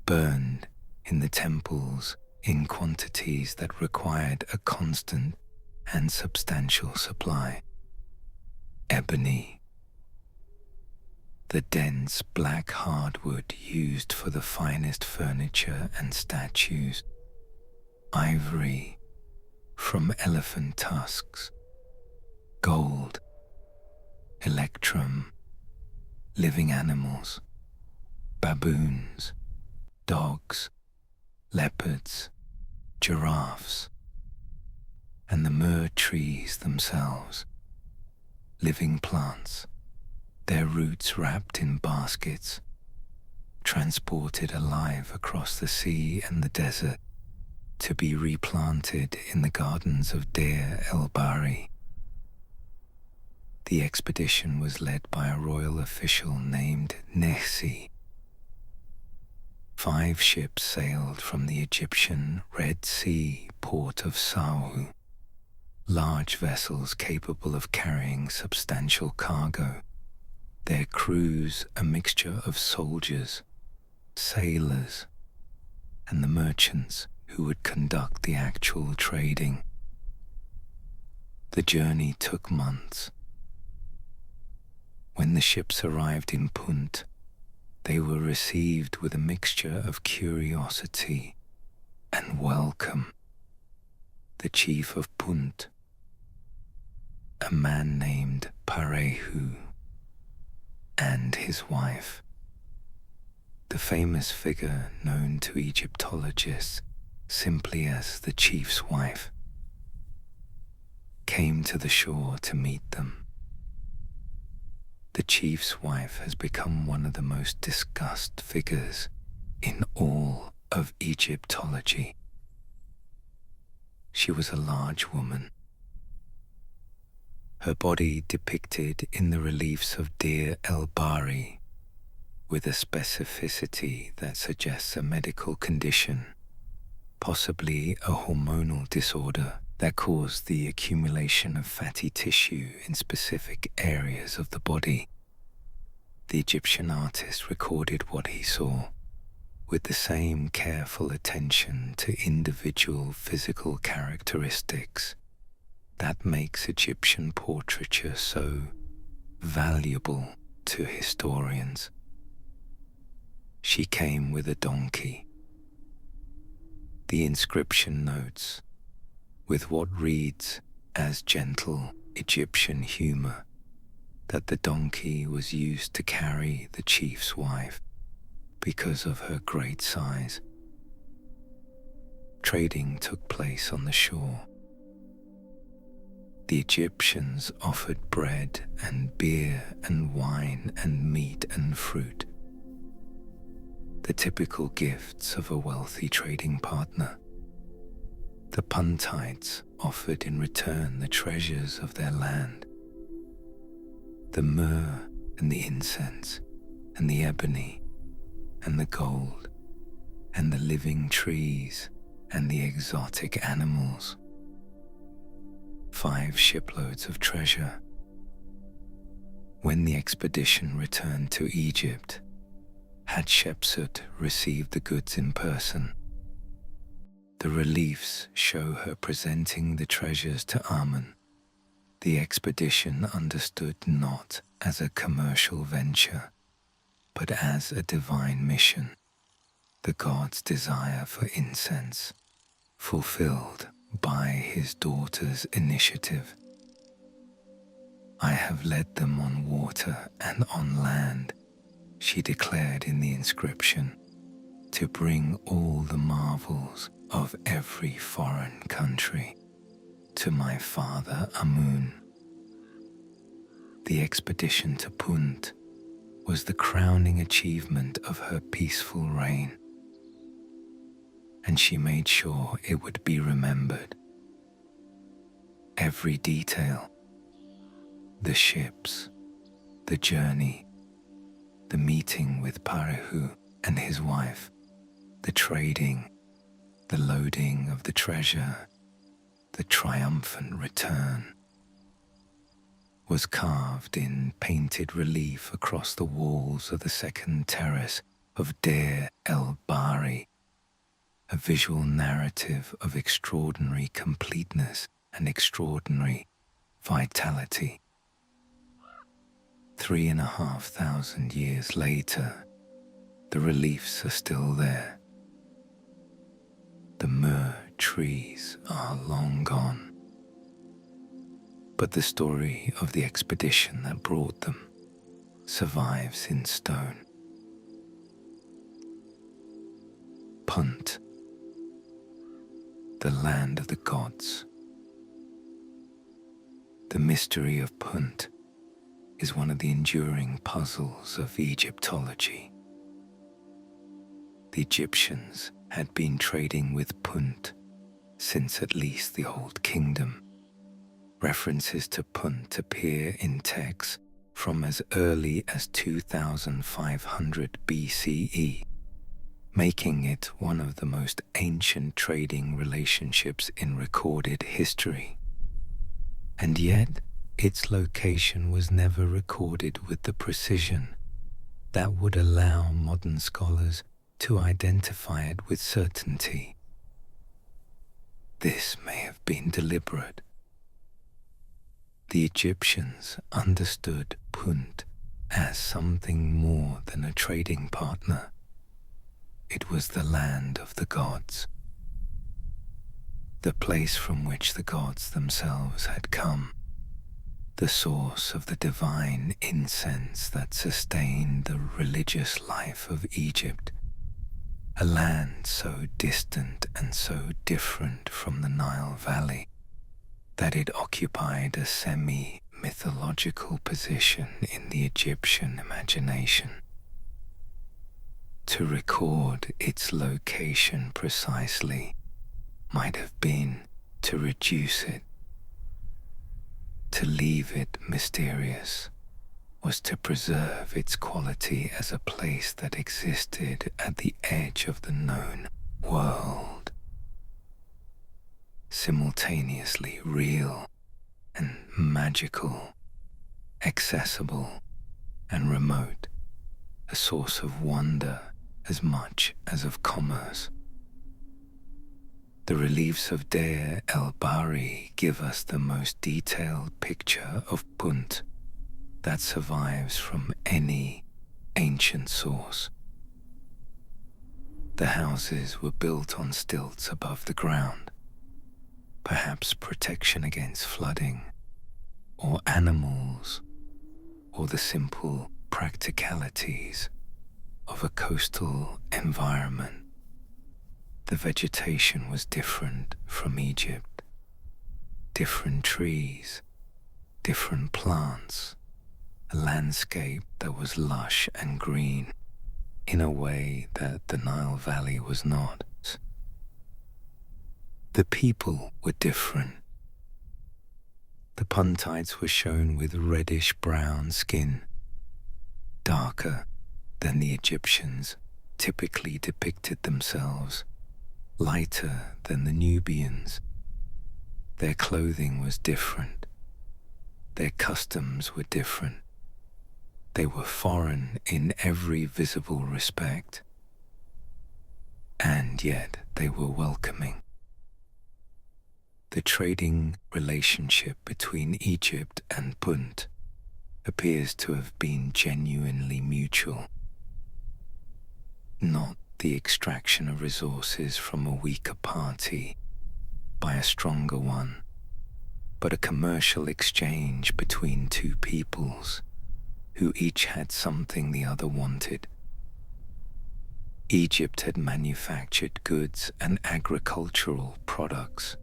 [SPEAKER 1] burned in the temples in quantities that required a constant and substantial supply. Ebony, the dense black hardwood used for the finest furniture and statues. Ivory from elephant tusks. Gold, electrum, living animals, baboons, dogs, leopards, giraffes, and the myrrh trees themselves, living plants, their roots wrapped in baskets, transported alive across the sea and the desert to be replanted in the gardens of Deir el-Bahari. The expedition was led by a royal official named Nehsi. 5 ships sailed from the Egyptian Red Sea port of Sahu, large vessels capable of carrying substantial cargo, their crews a mixture of soldiers, sailors, and the merchants who would conduct the actual trading. The journey took months. When the ships arrived in Punt, they were received with a mixture of curiosity and welcome. The chief of Punt, a man named Pharaoh, and his wife, the famous figure known to Egyptologists simply as the chief's wife, came to the shore to meet them. The chief's wife has become one of the most discussed figures in all of Egyptology. She was a large woman, her body depicted in the reliefs of Deir el-Bahari with a specificity that suggests a medical condition, possibly a hormonal disorder that caused the accumulation of fatty tissue in specific areas of the body. The Egyptian artist recorded what he saw with the same careful attention to individual physical characteristics that makes Egyptian portraiture so valuable to historians. She came with a donkey. The inscription notes, with what reads as gentle Egyptian humor, that the donkey was used to carry the chief's wife because of her great size. Trading took place on the shore. The Egyptians offered bread and beer and wine and meat and fruit, the typical gifts of a wealthy trading partner. The Puntites offered in return the treasures of their land, the myrrh and the incense and the ebony and the gold and the living trees and the exotic animals. 5 shiploads of treasure, When the expedition returned to Egypt, Hatshepsut received the goods in person. The reliefs show her presenting the treasures to Amun. The expedition understood not as a commercial venture, but as a divine mission, the god's desire for incense, fulfilled by his daughter's initiative. "I have led them on water and on land," she declared in the inscription, "to bring all the marvels of every foreign country to my father Amun." The expedition to Punt was the crowning achievement of her peaceful reign, and she made sure it would be remembered. Every detail, the ships, the journey, the meeting with Pharaoh and his wife, the trading, the loading of the treasure, the triumphant return, was carved in painted relief across the walls of the second terrace of Deir el-Bahari, a visual narrative of extraordinary completeness and extraordinary vitality. 3,500 years later, the reliefs are still there. The myrrh trees are long gone, but the story of the expedition that brought them survives in stone. Punt, the land of the gods. The mystery of Punt is one of the enduring puzzles of Egyptology. The Egyptians had been trading with Punt since at least the Old Kingdom. References to Punt appear in texts from as early as 2500 BCE, making it one of the most ancient trading relationships in recorded history. And yet, its location was never recorded with the precision that would allow modern scholars to identify it with certainty. This may have been deliberate. The Egyptians understood Punt as something more than a trading partner. It was the land of the gods, the place from which the gods themselves had come, the source of the divine incense that sustained the religious life of Egypt, a land so distant and so different from the Nile Valley that it occupied a semi-mythological position in the Egyptian imagination. To record its location precisely might have been to reduce it. To leave it mysterious was to preserve its quality as a place that existed at the edge of the known world, simultaneously real and magical, accessible and remote, a source of wonder as much as of commerce. The reliefs of Deir el-Bahari give us the most detailed picture of Punt that survives from any ancient source. The houses were built on stilts above the ground, perhaps protection against flooding, or animals, or the simple practicalities of a coastal environment. The vegetation was different from Egypt. Different trees, different plants, a landscape that was lush and green in a way that the Nile Valley was not. The people were different. The Puntites were shown with reddish-brown skin, darker than the Egyptians typically depicted themselves, lighter than the Nubians. Their clothing was different. Their customs were different. They were foreign in every visible respect, and yet they were welcoming. The trading relationship between Egypt and Punt appears to have been genuinely mutual, not the extraction of resources from a weaker party by a stronger one, but a commercial exchange between two peoples who each had something the other wanted. Egypt had manufactured goods and agricultural products.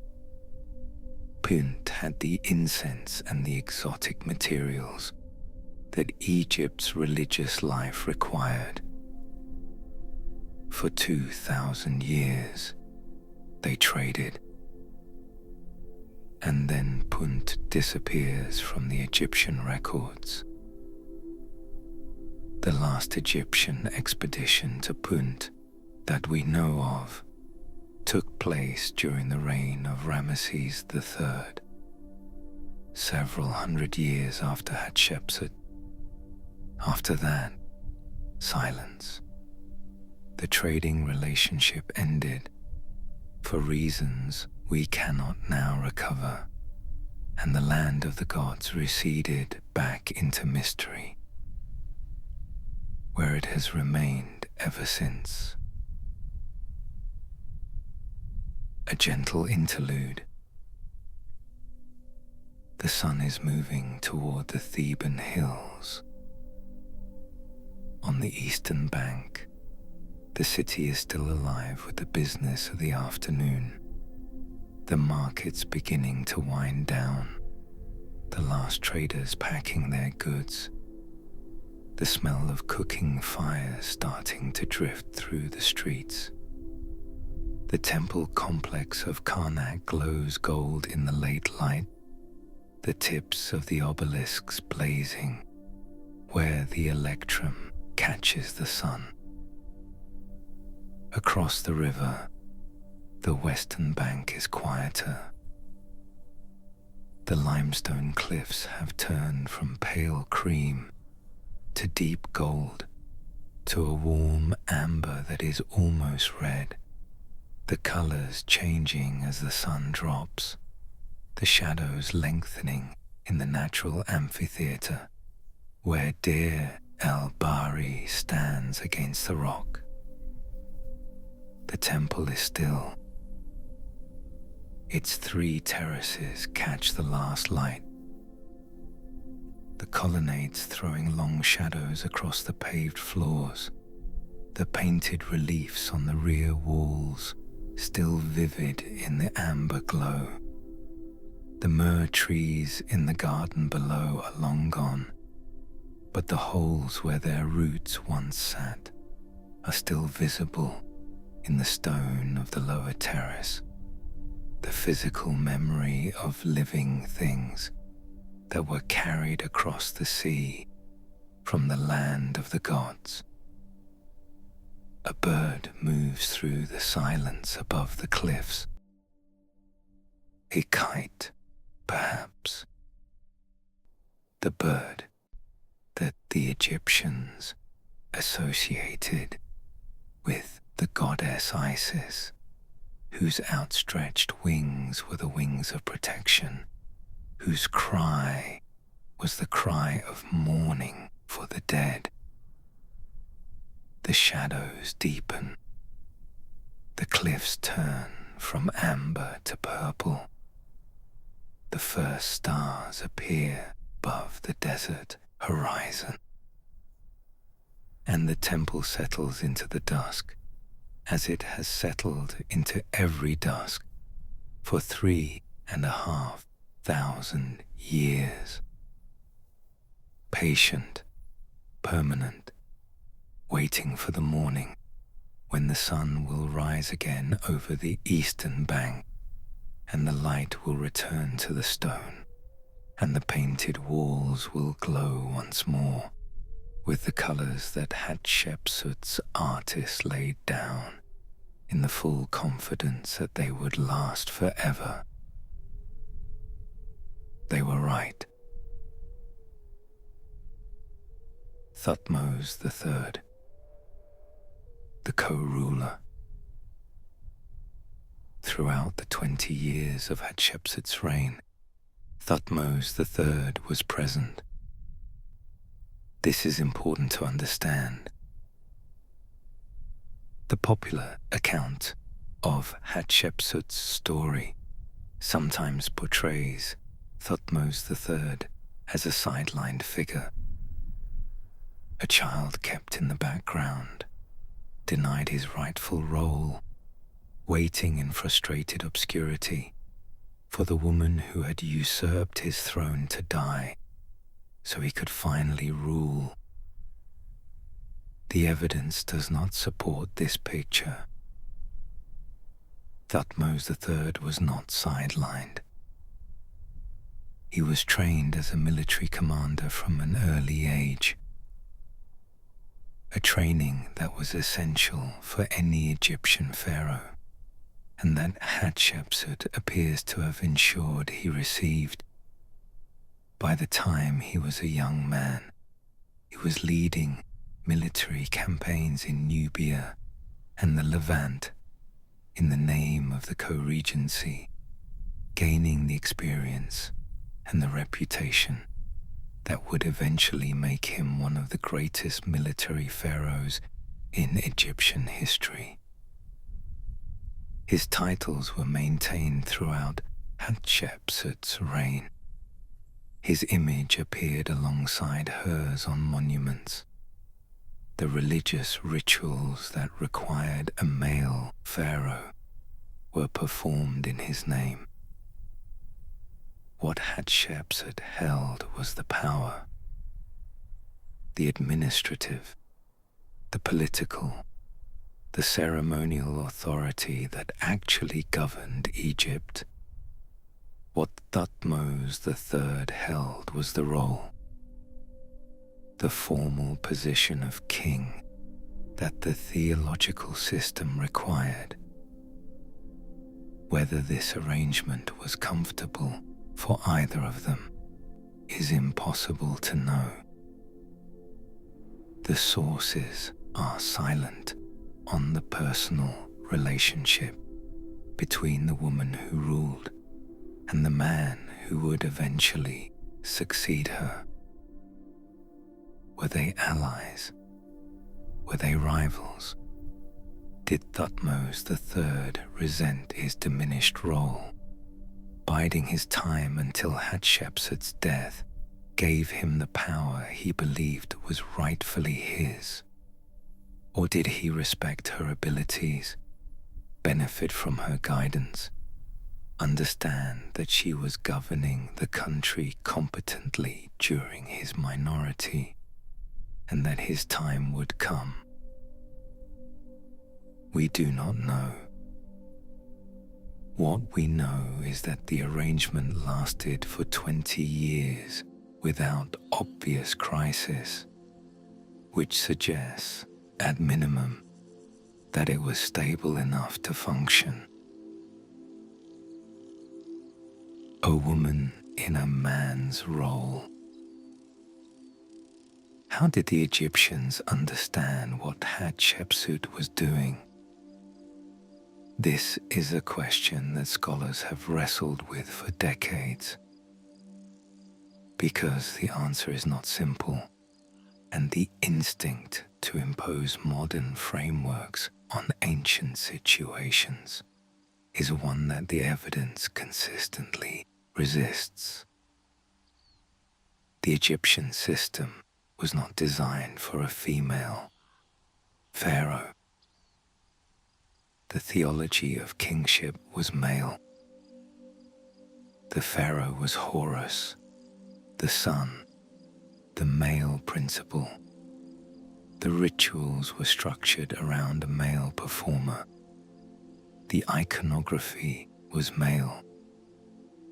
[SPEAKER 1] Punt had the incense and the exotic materials that Egypt's religious life required. For 2,000 years, they traded. And then Punt disappears from the Egyptian records. The last Egyptian expedition to Punt that we know of took place during the reign of Ramesses III, several hundred years after Hatshepsut. After that, silence. The trading relationship ended for reasons we cannot now recover, and the land of the gods receded back into mystery, where it has remained ever since. A gentle interlude. The sun is moving toward the Theban hills. On the eastern bank, the city is still alive with the business of the afternoon. The market's beginning to wind down, the last traders packing their goods, the smell of cooking fires starting to drift through the streets. The temple complex of Karnak glows gold in the late light, the tips of the obelisks blazing, where the electrum catches the sun. Across the river, the western bank is quieter. The limestone cliffs have turned from pale cream to deep gold, to a warm amber that is almost red, the colors changing as the sun drops, the shadows lengthening in the natural amphitheater where Deir el-Bahari stands against the rock. The temple is still. Its 3 terraces catch the last light, the colonnades throwing long shadows across the paved floors, the painted reliefs on the rear walls still vivid in the amber glow. The myrrh trees in the garden below are long gone, but the holes where their roots once sat are still visible in the stone of the lower terrace, the physical memory of living things that were carried across the sea from the land of the gods. A bird moves through the silence above the cliffs. A kite, perhaps. The bird that the Egyptians associated with the goddess Isis, whose outstretched wings were the wings of protection, whose cry was the cry of mourning for the dead. The shadows deepen. The cliffs turn from amber to purple. The first stars appear above the desert horizon. And the temple settles into the dusk, as it has settled into every dusk for 3,500 years. Patient, permanent, waiting for the morning when the sun will rise again over the eastern bank, and the light will return to the stone, and the painted walls will glow once more with the colors that Hatshepsut's artist laid down, in the full confidence that they would last forever. They were right. Thutmose III, the co-ruler. Throughout the 20 years of Hatshepsut's reign, Thutmose III was present. This is important to understand. The popular account of Hatshepsut's story sometimes portrays Thutmose III as a sidelined figure, a child kept in the background, denied his rightful role, waiting in frustrated obscurity for the woman who had usurped his throne to die so he could finally rule. The evidence does not support this picture. Thutmose III was not sidelined. He was trained as a military commander from an early age, a training that was essential for any Egyptian pharaoh, and that Hatshepsut appears to have ensured he received. By the time he was a young man, he was leading military campaigns in Nubia and the Levant in the name of the co-regency, gaining the experience and the reputation that would eventually make him one of the greatest military pharaohs in Egyptian history. His titles were maintained throughout Hatshepsut's reign. His image appeared alongside hers on monuments. The religious rituals that required a male pharaoh were performed in his name. What Hatshepsut held was the power, the administrative, the political, the ceremonial authority that actually governed Egypt. What Thutmose III held was the role, the formal position of king that the theological system required. Whether this arrangement was comfortable for either of them is impossible to know. The sources are silent on the personal relationship between the woman who ruled and the man who would eventually succeed her. Were they allies? Were they rivals? Did Thutmose III resent his diminished role, biding his time until Hatshepsut's death gave him the power he believed was rightfully his? Or did he respect her abilities, benefit from her guidance, understand that she was governing the country competently during his minority, and that his time would come? We do not know. What we know is that the arrangement lasted for 20 years without obvious crisis, which suggests, at minimum, that it was stable enough to function. A woman in a man's role. How did the Egyptians understand what Hatshepsut was doing? This is a question that scholars have wrestled with for decades, because the answer is not simple, and the instinct to impose modern frameworks on ancient situations is one that the evidence consistently resists. The Egyptian system was not designed for a female pharaoh. The theology of kingship was male. The pharaoh was Horus, the sun, the male principle. The rituals were structured around a male performer. The iconography was male.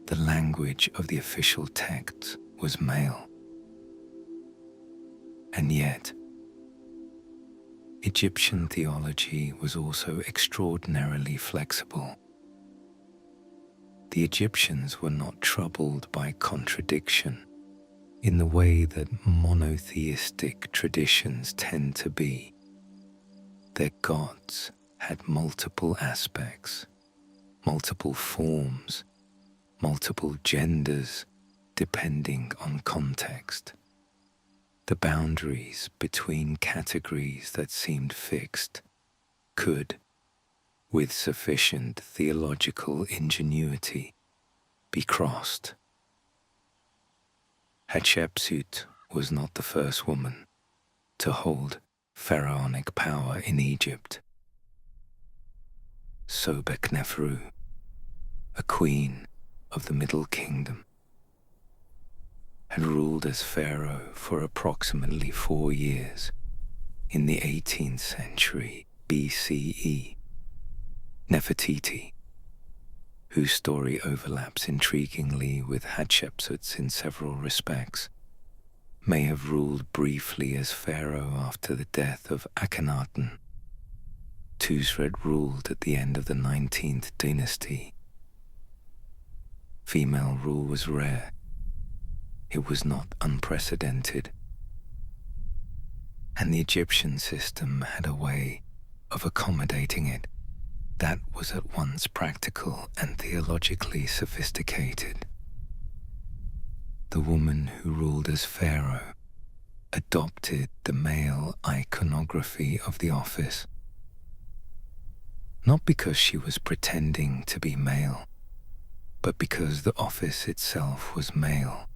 [SPEAKER 1] The language of the official texts was male. And yet, Egyptian theology was also extraordinarily flexible. The Egyptians were not troubled by contradiction in the way that monotheistic traditions tend to be. Their gods had multiple aspects, multiple forms, multiple genders, depending on context. The boundaries between categories that seemed fixed could, with sufficient theological ingenuity, be crossed. Hatshepsut was not the first woman to hold pharaonic power in Egypt. Sobekneferu, a queen of the Middle Kingdom, had ruled as pharaoh for approximately 4 years in the 18th century BCE. Nefertiti, whose story overlaps intriguingly with Hatshepsut's in several respects, may have ruled briefly as pharaoh after the death of Akhenaten. Tuzret ruled at the end of the 19th dynasty. Female rule was rare. It was not unprecedented. And the Egyptian system had a way of accommodating it that was at once practical and theologically sophisticated. The woman who ruled as pharaoh adopted the male iconography of the office, not because she was pretending to be male, but because the office itself was male,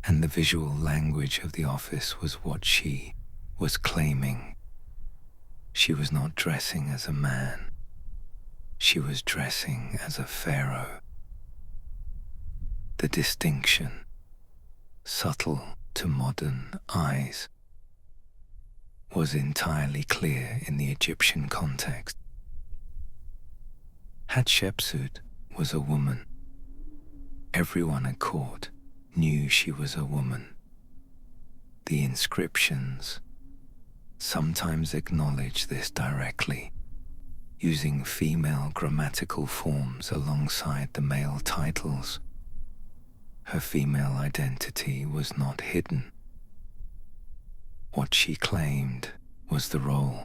[SPEAKER 1] and the visual language of the office was what she was claiming. She was not dressing as a man. She was dressing as a pharaoh. The distinction, subtle to modern eyes, was entirely clear in the Egyptian context. Hatshepsut was a woman. Everyone at court knew she was a woman. The inscriptions sometimes acknowledge this directly, using female grammatical forms alongside the male titles. Her female identity was not hidden. What she claimed was the role,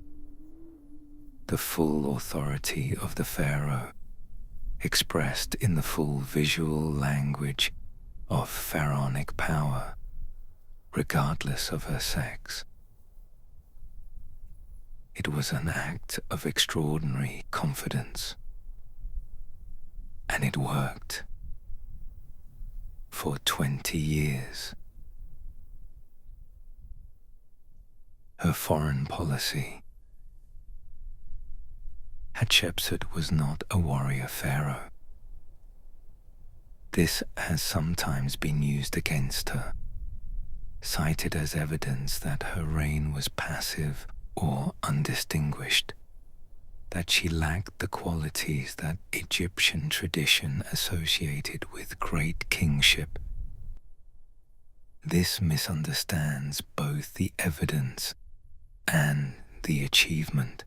[SPEAKER 1] the full authority of the pharaoh, expressed in the full visual language of pharaonic power, regardless of her sex. It was an act of extraordinary confidence, and it worked for 20 years. Her foreign policy. Hatshepsut was not a warrior pharaoh. This has sometimes been used against her, cited as evidence that her reign was passive or undistinguished, that she lacked the qualities that Egyptian tradition associated with great kingship. This misunderstands both the evidence and the achievement.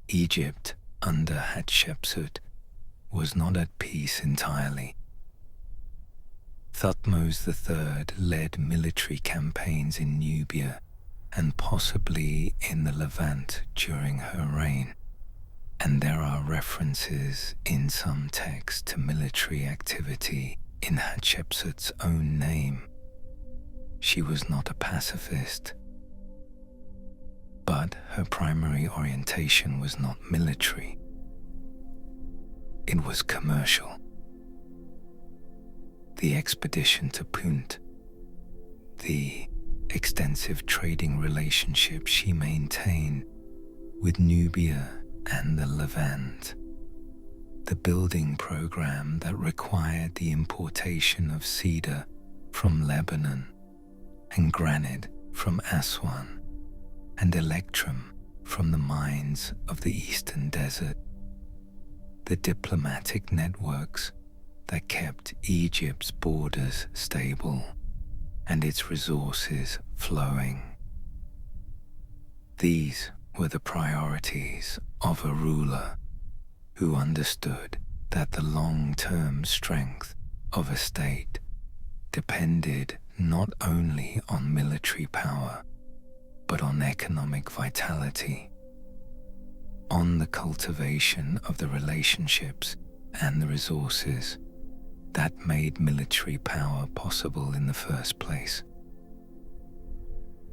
[SPEAKER 1] Egypt under Hatshepsut was not at peace entirely. Thutmose III led military campaigns in Nubia and possibly in the Levant during her reign, and there are references in some texts to military activity in Hatshepsut's own name. She was not a pacifist, but her primary orientation was not military. It was commercial. The expedition to Punt, the extensive trading relationship she maintained with Nubia and the Levant, the building program that required the importation of cedar from Lebanon and granite from Aswan and electrum from the mines of the Eastern Desert, the diplomatic networks that kept Egypt's borders stable and its resources flowing. These were the priorities of a ruler who understood that the long-term strength of a state depended not only on military power, but on economic vitality, on the cultivation of the relationships and the resources that made military power possible in the first place.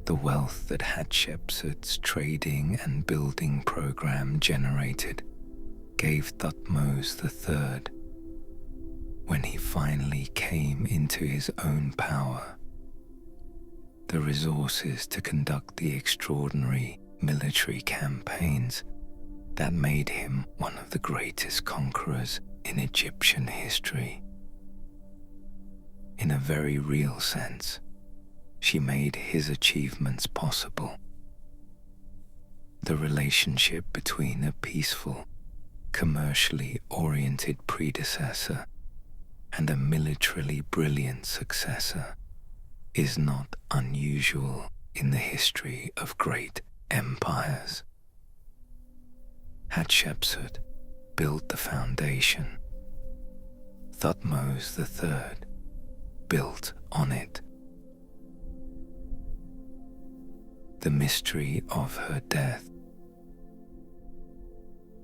[SPEAKER 1] The wealth that Hatshepsut's trading and building program generated gave Thutmose III, when he finally came into his own power, the resources to conduct the extraordinary military campaigns that made him one of the greatest conquerors in Egyptian history. In a very real sense, she made his achievements possible. The relationship between a peaceful, commercially oriented predecessor and a militarily brilliant successor is not unusual in the history of great empires. Hatshepsut built the foundation. Thutmose III built on it. The mystery of her death.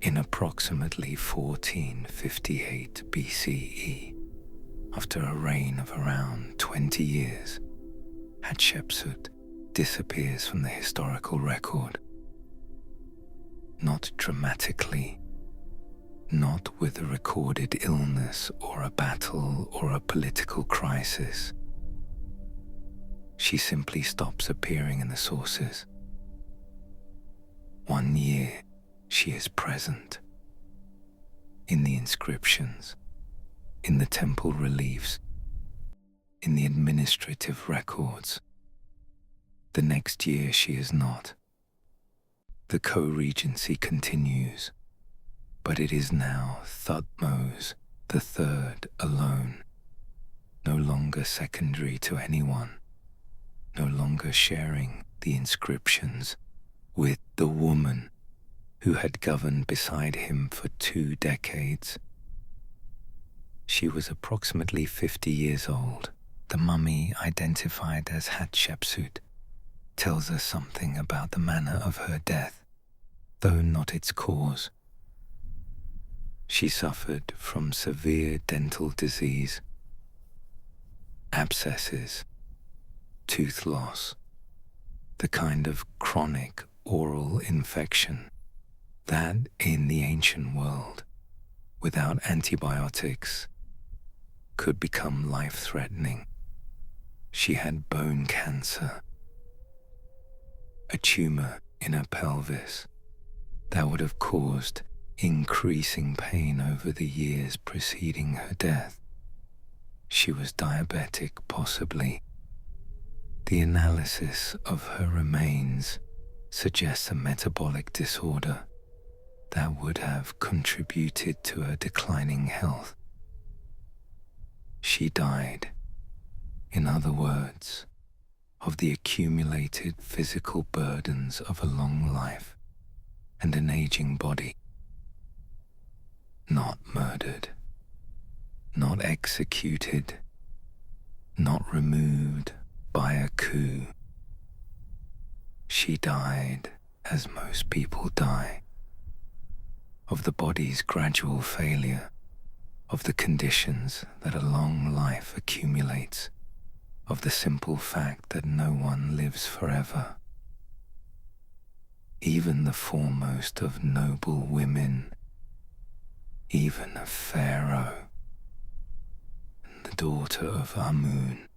[SPEAKER 1] In approximately 1458 BCE, after a reign of around 20 years, Hatshepsut disappears from the historical record. Not dramatically, not with a recorded illness or a battle or a political crisis. She simply stops appearing in the sources. 1 year she is present in the inscriptions, in the temple reliefs, in the administrative records. The next year she is not. The co-regency continues, but it is now Thutmose III alone, no longer secondary to anyone, no longer sharing the inscriptions with the woman who had governed beside him for 2 decades. She was approximately 50 years old. The mummy, identified as Hatshepsut, tells us something about the manner of her death, though not its cause. She suffered from severe dental disease, abscesses, tooth loss, the kind of chronic oral infection that, in the ancient world, without antibiotics, could become life-threatening. She had bone cancer, a tumor in her pelvis that would have caused increasing pain over the years preceding her death. She was diabetic, possibly. The analysis of her remains suggests a metabolic disorder that would have contributed to her declining health. She died, in other words, of the accumulated physical burdens of a long life and an aging body. Not murdered, not executed, not removed by a coup. She died as most people die, of the body's gradual failure, of the conditions that a long life accumulates, of the simple fact that no one lives forever. Even the foremost of noble women, even a pharaoh, the daughter of Amun.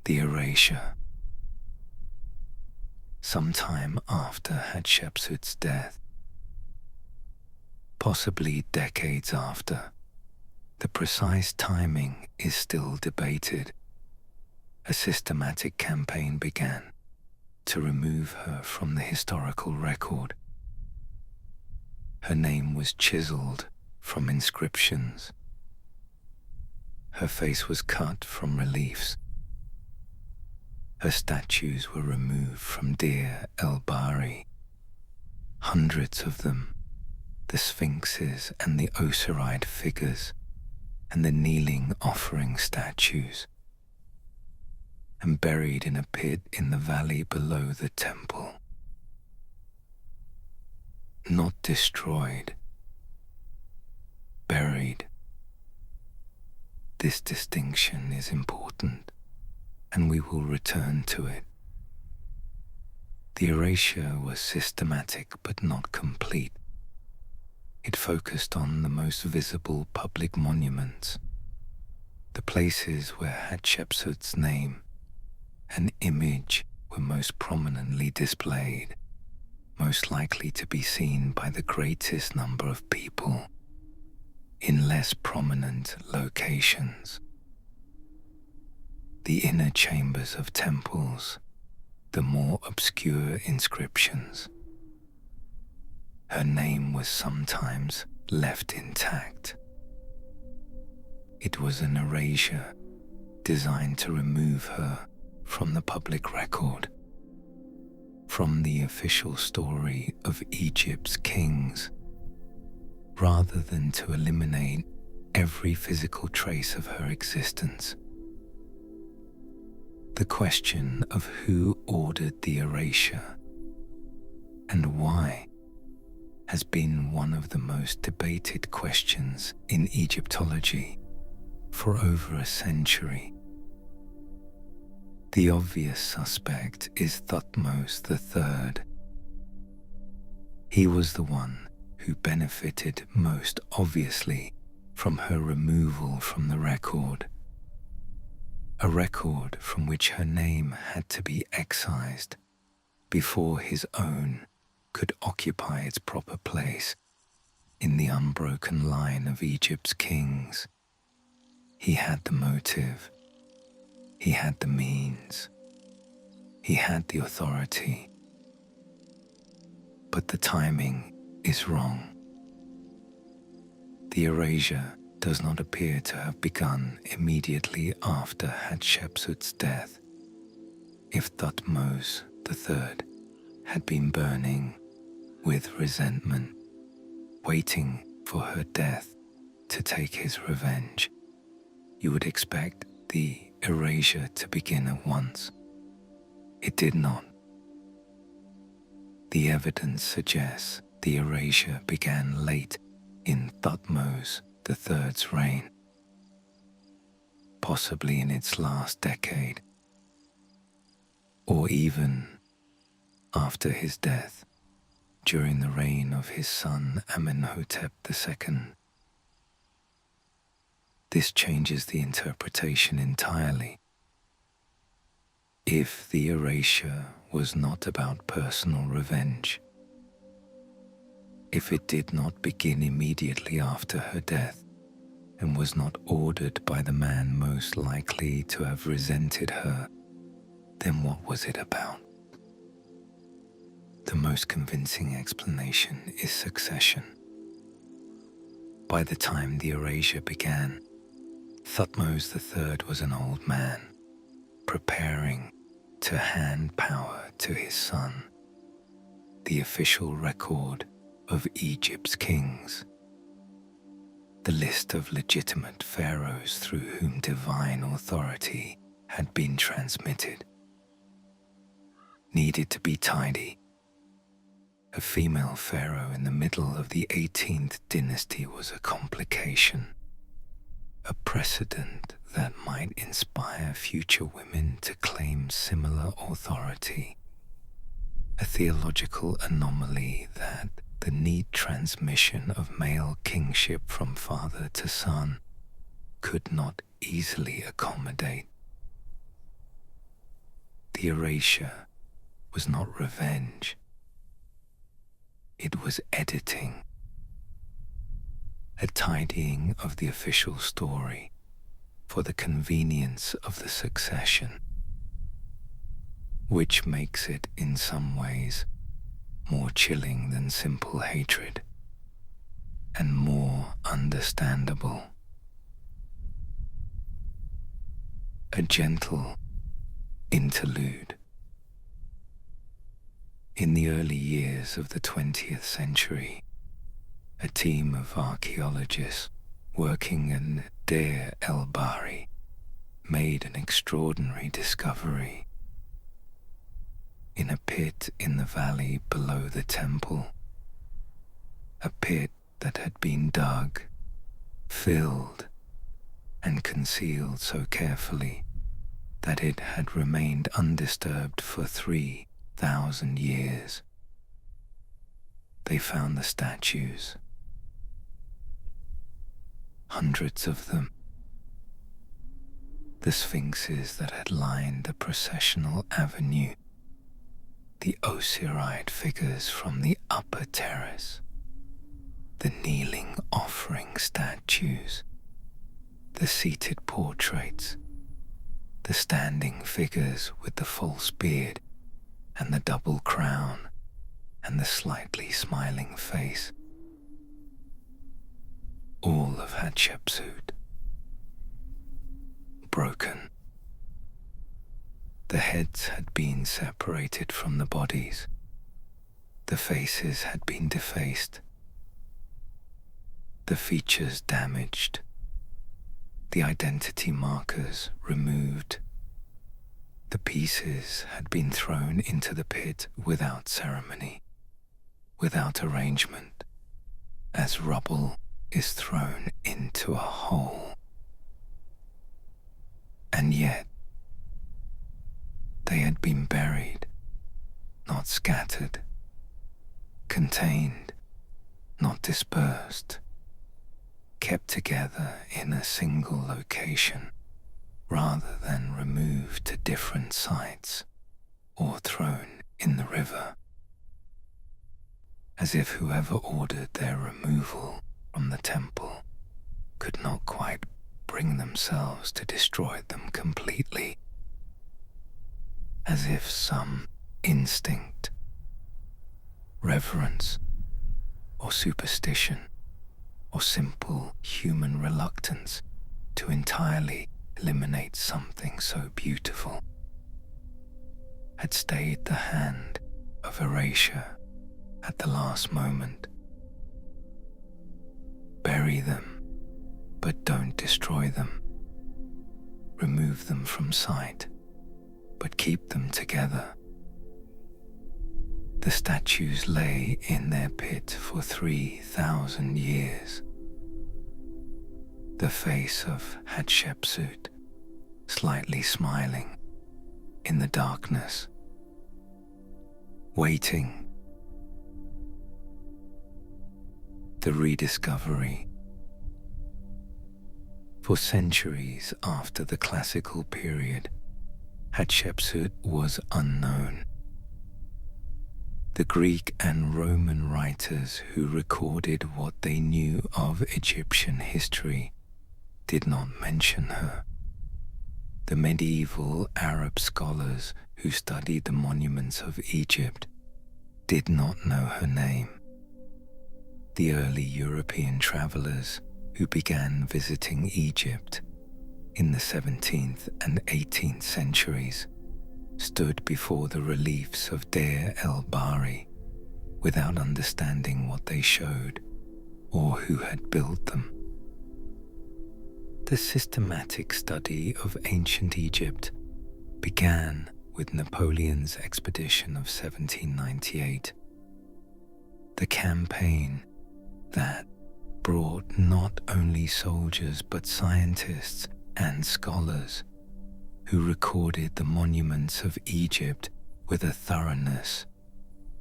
[SPEAKER 1] The erasure. Sometime after Hatshepsut's death, possibly decades after, the precise timing is still debated, a systematic campaign began to remove her from the historical record. Her name was chiseled from inscriptions. Her face was cut from reliefs. Her statues were removed from Deir el-Bahari. Hundreds of them, the sphinxes and the Osiride figures, and the kneeling offering statues, and buried in a pit in the valley below the temple. Not destroyed, buried. This distinction is important, and we will return to it. The erasure was systematic but not complete. It focused on the most visible public monuments, the places where Hatshepsut's name and image were most prominently displayed, most likely to be seen by the greatest number of people in less prominent locations. The inner chambers of temples, the more obscure inscriptions. Her name was sometimes left intact. It was an erasure designed to remove her from the public record, from the official story of Egypt's kings, rather than to eliminate every physical trace of her existence. The question of who ordered the erasure and why has been one of the most debated questions in Egyptology for over a century. The obvious suspect is Thutmose III. He was the one who benefited most obviously from her removal from the record, a record from which her name had to be excised before his own could occupy its proper place in the unbroken line of Egypt's kings. He had the motive, he had the means, he had the authority, but the timing is wrong. The erasure does not appear to have begun immediately after Hatshepsut's death. If Thutmose III had been burning with resentment, waiting for her death to take his revenge, you would expect the erasure to begin at once. It did not. The evidence suggests the erasure began late in Thutmose III's reign, possibly in its last decade, or even after his death during the reign of his son Amenhotep II. This changes the interpretation entirely. If the erasure was not about personal revenge, if it did not begin immediately after her death and was not ordered by the man most likely to have resented her, then what was it about? The most convincing explanation is succession. By the time the erasure began, Thutmose III was an old man, preparing to hand power to his son, the official record of Egypt's kings, the list of legitimate pharaohs through whom divine authority had been transmitted, needed to be tidy. A female pharaoh in the middle of the 18th dynasty was a complication, a precedent that might inspire future women to claim similar authority, a theological anomaly that the neat transmission of male kingship from father to son could not easily accommodate. The erasure was not revenge. It was editing, a tidying of the official story for the convenience of the succession, which makes it in some ways more chilling than simple hatred and more understandable. A gentle interlude. In the early years of the 20th century, a team of archaeologists working in Deir el-Bahari, made an extraordinary discovery. In a pit in the valley below the temple, a pit that had been dug, filled, and concealed so carefully that it had remained undisturbed for 3,000 years. They found the statues, hundreds of them, the sphinxes that had lined the processional avenue, the Osiride figures from the upper terrace, the kneeling offering statues, the seated portraits, the standing figures with the false beard and the double crown and the slightly smiling face. All of Hatshepsut. Broken. The heads had been separated from the bodies. The faces had been defaced. The features damaged. The identity markers removed. The pieces had been thrown into the pit without ceremony, without arrangement, as rubble is thrown into a hole. And yet, they had been buried, not scattered, contained, not dispersed, kept together in a single location, rather than removed to different sites or thrown in the river, as if whoever ordered their removal from the temple could not quite bring themselves to destroy them completely, as if some instinct, reverence, or superstition, or simple human reluctance to entirely eliminate something so beautiful had stayed the hand of erasure at the last moment. Bury them, but don't destroy them. Remove them from sight, but keep them together. The statues lay in their pit for 3,000 years. The face of Hatshepsut, slightly smiling in the darkness, waiting. The rediscovery. For centuries after the classical period, Hatshepsut was unknown. The Greek and Roman writers who recorded what they knew of Egyptian history did not mention her. The medieval Arab scholars who studied the monuments of Egypt did not know her name. The early European travelers who began visiting Egypt in the 17th and 18th centuries stood before the reliefs of Deir el-Bahari without understanding what they showed or who had built them. The systematic study of ancient Egypt began with Napoleon's expedition of 1798, the campaign that brought not only soldiers but scientists and scholars who recorded the monuments of Egypt with a thoroughness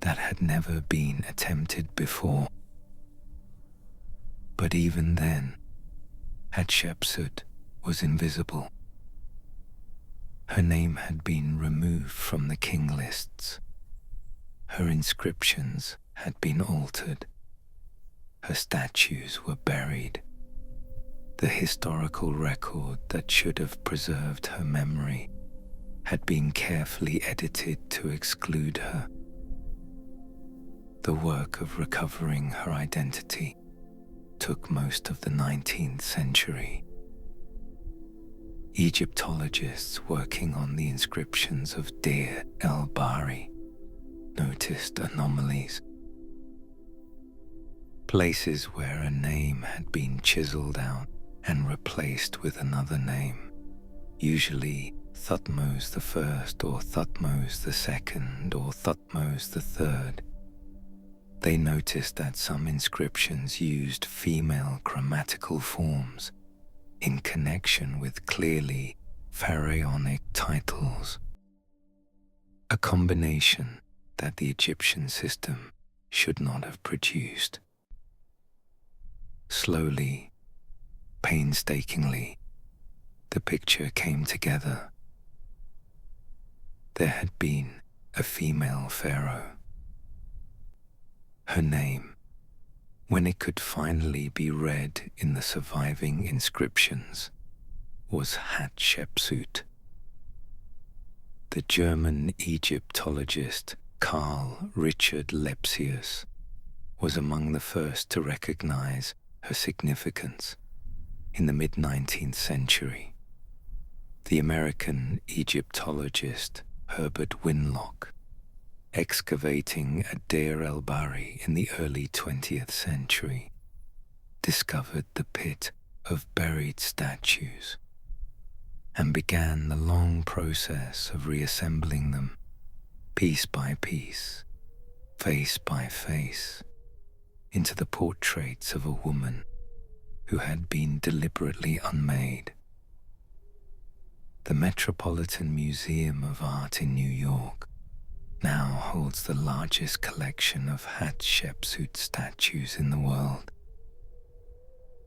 [SPEAKER 1] that had never been attempted before. But even then, Hatshepsut was invisible. Her name had been removed from the king lists. Her inscriptions had been altered. Her statues were buried. The historical record that should have preserved her memory had been carefully edited to exclude her. The work of recovering her identity took most of the 19th century. Egyptologists working on the inscriptions of Deir el-Bahari noticed anomalies. places where a name had been chiseled out and replaced with another name, usually Thutmose the First or Thutmose the Second or Thutmose the Third. They noticed that some inscriptions used female grammatical forms in connection with clearly pharaonic titles, a combination that the Egyptian system should not have produced. Slowly, painstakingly, the picture came together. There had been a female pharaoh. Her name, when it could finally be read in the surviving inscriptions, was Hatshepsut. The German Egyptologist Karl Richard Lepsius was among the first to recognize her significance in the mid-19th century. The American Egyptologist Herbert Winlock, excavating at Deir el-Bahri in the early 20th century, discovered the pit of buried statues and began the long process of reassembling them piece by piece, face by face, into the portraits of a woman who had been deliberately unmade. The Metropolitan Museum of Art in New York now holds the largest collection of Hatshepsut statues in the world.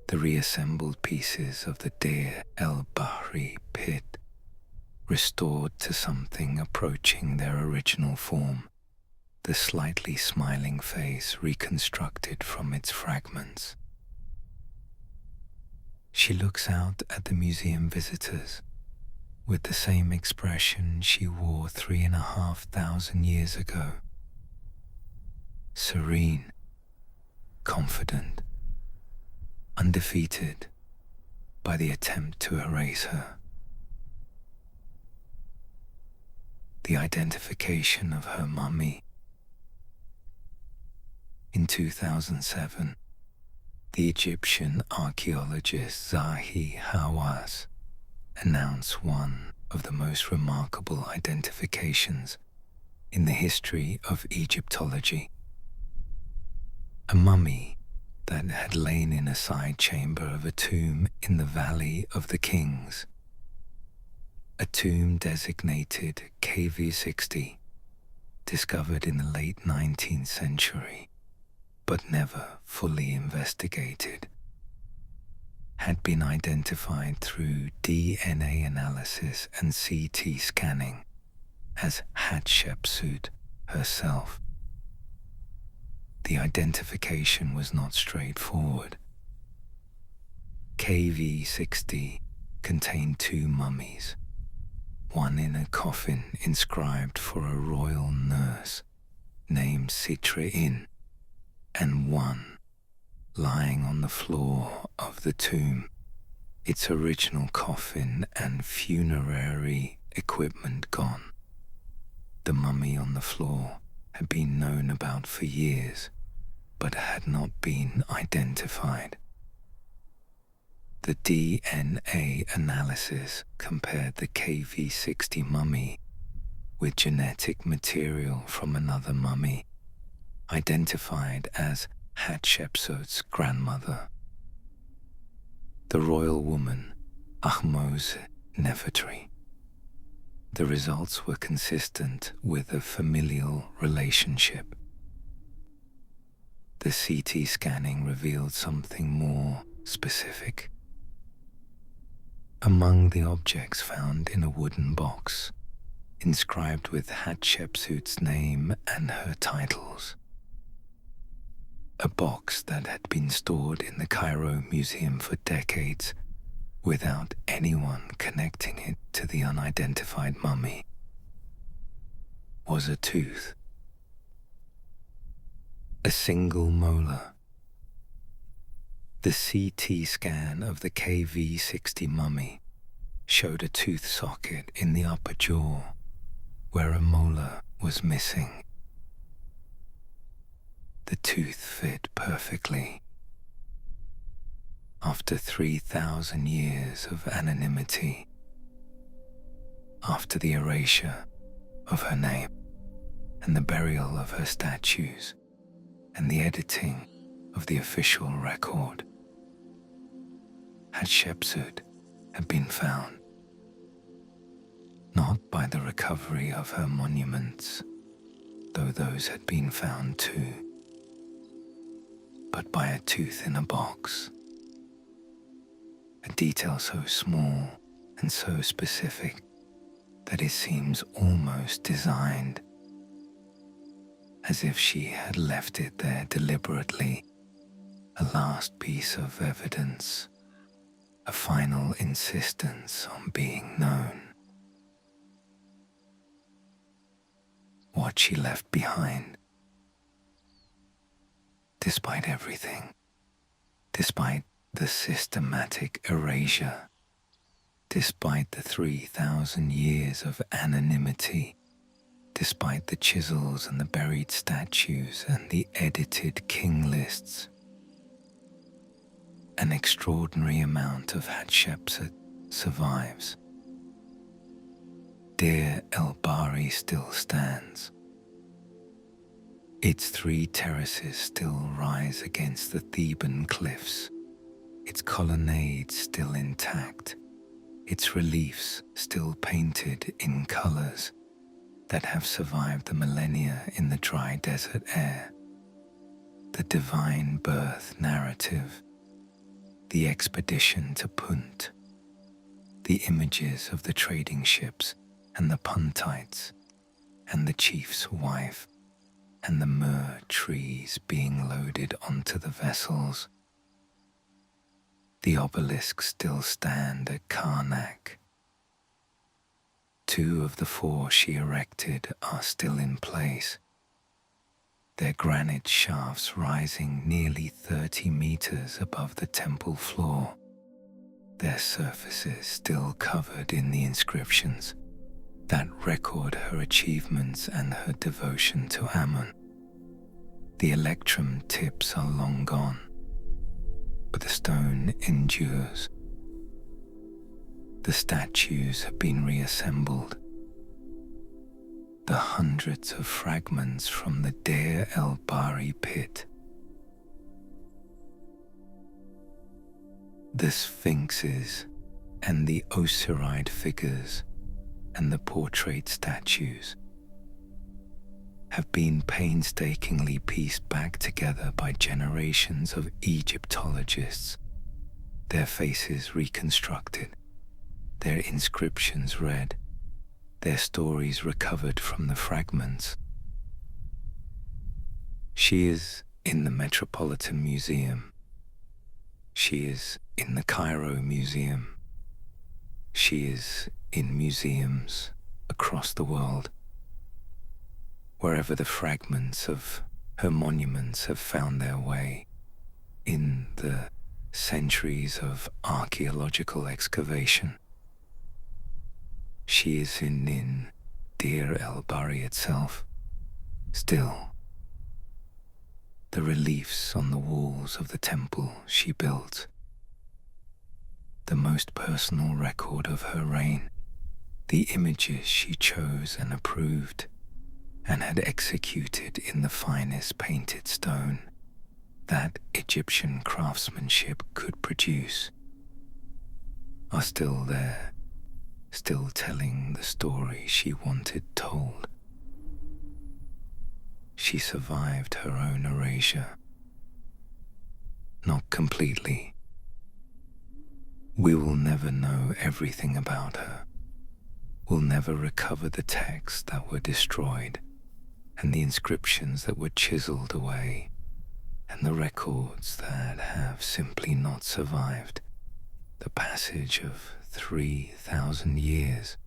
[SPEAKER 1] The reassembled pieces of the Deir el-Bahri pit, restored to something approaching their original form, the slightly smiling face reconstructed from its fragments. She looks out at the museum visitors with the same expression she wore 3,500 years ago. Serene, confident, undefeated by the attempt to erase her. The identification of her mummy. In 2007, the Egyptian archaeologist Zahi Hawass announced one of the most remarkable identifications in the history of Egyptology. A mummy that had lain in a side chamber of a tomb in the Valley of the Kings, a tomb designated KV60, discovered in the late 19th century, but never fully investigated, had been identified through DNA analysis and CT scanning as Hatshepsut herself. The identification was not straightforward. KV60 contained two mummies, one in a coffin inscribed for a royal nurse named Citrain, and one lying on the floor of the tomb, its original coffin and funerary equipment gone. The mummy on the floor had been known about for years, but had not been identified. The DNA analysis compared the KV60 mummy with genetic material from another mummy, identified as Hatshepsut's grandmother, the royal woman Ahmose Nefertari. The results were consistent with a familial relationship. The CT scanning revealed something more specific. Among the objects found in a wooden box, inscribed with Hatshepsut's name and her titles, a box that had been stored in the Cairo Museum for decades without anyone connecting it to the unidentified mummy, was a tooth. A single molar. The CT scan of the KV60 mummy showed a tooth socket in the upper jaw where a molar was missing. The tooth fit perfectly. After 3,000 years of anonymity, after the erasure of her name and the burial of her statues and the editing of the official record, Hatshepsut had been found, not by the recovery of her monuments, though those had been found too, but by a tooth in a box, a detail so small and so specific that it seems almost designed, as if she had left it there deliberately, a last piece of evidence, a final insistence on being known. What she left behind, despite everything, despite the systematic erasure, despite the 3,000 years of anonymity, despite the chisels and the buried statues and the edited king lists, an extraordinary amount of Hatshepsut survives. Deir el-Bahari still stands. Its 3 terraces still rise against the Theban cliffs, its colonnades still intact, its reliefs still painted in colors that have survived the millennia in the dry desert air. The divine birth narrative, the expedition to Punt, the images of the trading ships and the puntites, and the chief's wife, and the myrrh trees being loaded onto the vessels. The obelisks still stand at Karnak. 2 of the 4 she erected are still in place, their granite shafts rising nearly 30 meters above the temple floor, their surfaces still covered in the inscriptions that record her achievements and her devotion to Amun. The electrum tips are long gone, but the stone endures. The statues have been reassembled. The hundreds of fragments from the Deir el-Bahari pit. The sphinxes and the Osiride figures and the portrait statues have been painstakingly pieced back together by generations of Egyptologists, their faces reconstructed, their inscriptions read, their stories recovered from the fragments. She is in the Metropolitan Museum. She is in the Cairo Museum. She is in museums across the world. Wherever the fragments of her monuments have found their way, in the centuries of archaeological excavation, she is in Deir el-Bahari itself, still. The reliefs on the walls of the temple she built, the most personal record of her reign, the images she chose and approved and had executed in the finest painted stone that Egyptian craftsmanship could produce, are still there, still telling the story she wanted told. She survived her own erasure. Not completely. We will never know everything about her. We'll never recover the texts that were destroyed, and the inscriptions that were chiseled away, and the records that have simply not survived the passage of 3,000 years.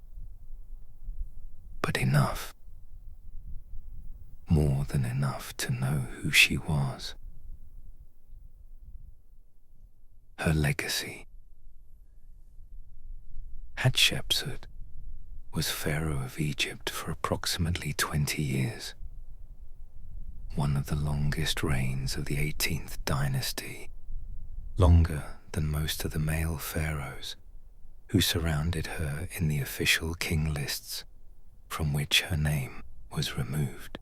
[SPEAKER 1] But enough. More than enough to know who she was. Her legacy. Hatshepsut was Pharaoh of Egypt for approximately 20 years. one of the longest reigns of the 18th dynasty, longer than most of the male pharaohs who surrounded her in the official king lists from which her name was removed.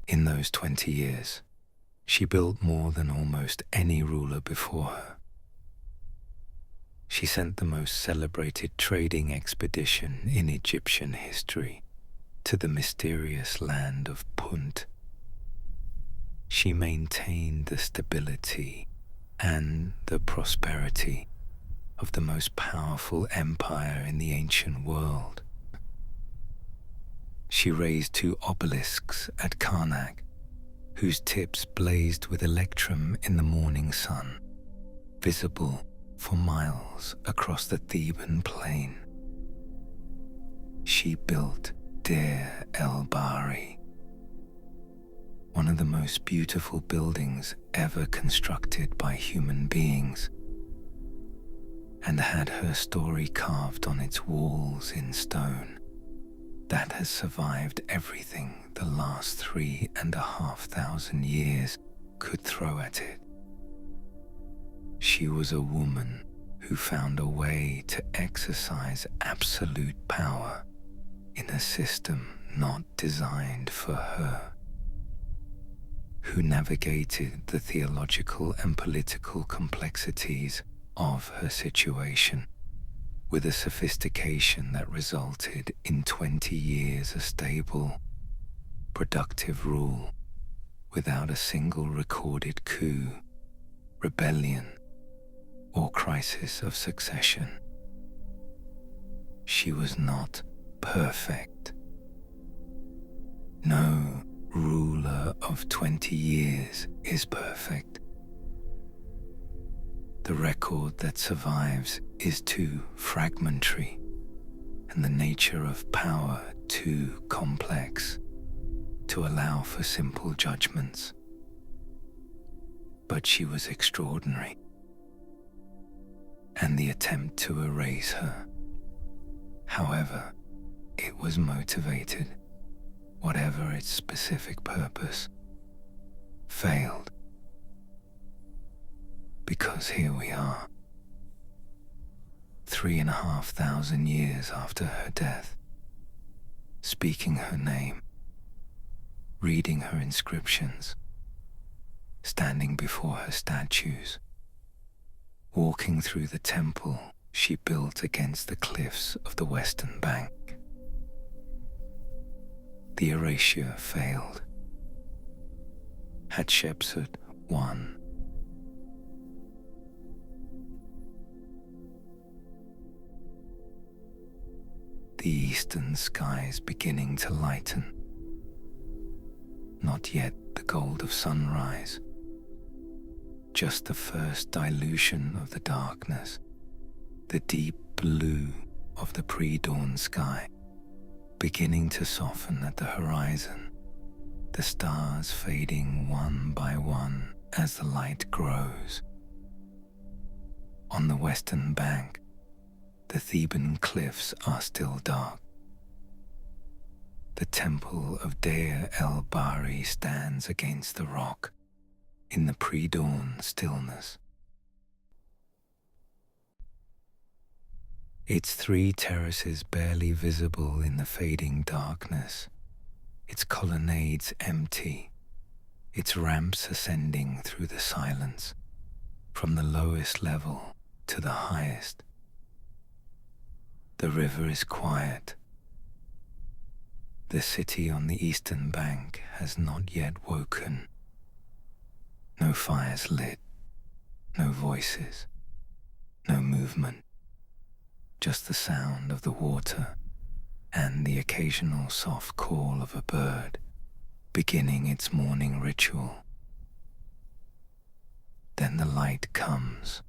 [SPEAKER 1] In those 20 years, she built more than almost any ruler before her. She sent the most celebrated trading expedition in Egyptian history to the mysterious land of Punt. She maintained the stability and the prosperity of the most powerful empire in the ancient world. She raised 2 obelisks at Karnak, whose tips blazed with electrum in the morning sun, visible for miles across the Theban plain. She built Deir el-Bahari, one of the most beautiful buildings ever constructed by human beings, and had her story carved on its walls in stone that has survived everything the last 3,500 years could throw at it. She was a woman who found a way to exercise absolute power in a system not designed for her, who navigated the theological and political complexities of her situation with a sophistication that resulted in 20 years of stable, productive rule without a single recorded coup, rebellion, or crisis of succession. She was not perfect. No ruler of 20 years is perfect. The record that survives is too fragmentary, and the nature of power too complex to allow for simple judgments. But she was extraordinary, and the attempt to erase her, however it was motivated, whatever its specific purpose, failed. Because here we are, 3,500 years after her death, speaking her name, reading her inscriptions, standing before her statues, walking through the temple she built against the cliffs of the western bank. The erasure failed. Hatshepsut won. The eastern skies beginning to lighten. Not yet the gold of sunrise, just the first dilution of the darkness, the deep blue of the pre-dawn sky, beginning to soften at the horizon, the stars fading one by one as the light grows. On the western bank, the Theban cliffs are still dark. The temple of Deir el-Bahari stands against the rock in the pre-dawn stillness. Its 3 terraces barely visible in the fading darkness, its colonnades empty, its ramps ascending through the silence, from the lowest level to the highest. The river is quiet. The city on the eastern bank has not yet woken. No fires lit, no voices, no movement, just the sound of the water and the occasional soft call of a bird beginning its morning ritual. Then the light comes,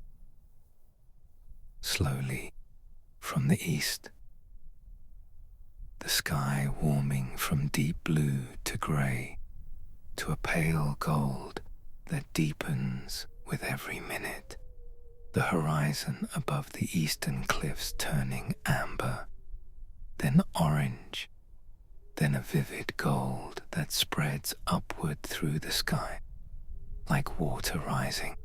[SPEAKER 1] slowly, from the east, the sky warming from deep blue to grey to a pale gold that deepens with every minute, the horizon above the eastern cliffs turning amber, then orange, then a vivid gold that spreads upward through the sky, like water rising.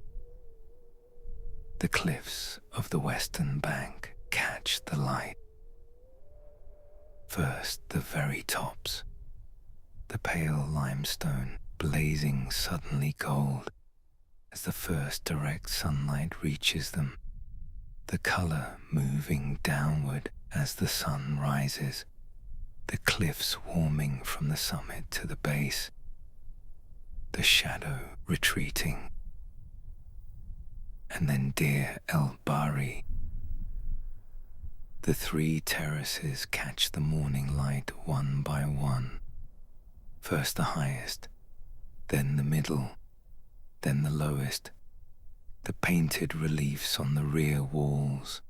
[SPEAKER 1] The cliffs of the western bank catch the light. First, the very tops, the pale limestone blazing suddenly gold as the first direct sunlight reaches them, the color moving downward as the sun rises, the cliffs warming from the summit to the base, the shadow retreating. And then Deir el-Bahari. The three terraces catch the morning light one by one. First the highest, then the middle, then the lowest, the painted reliefs on the rear walls,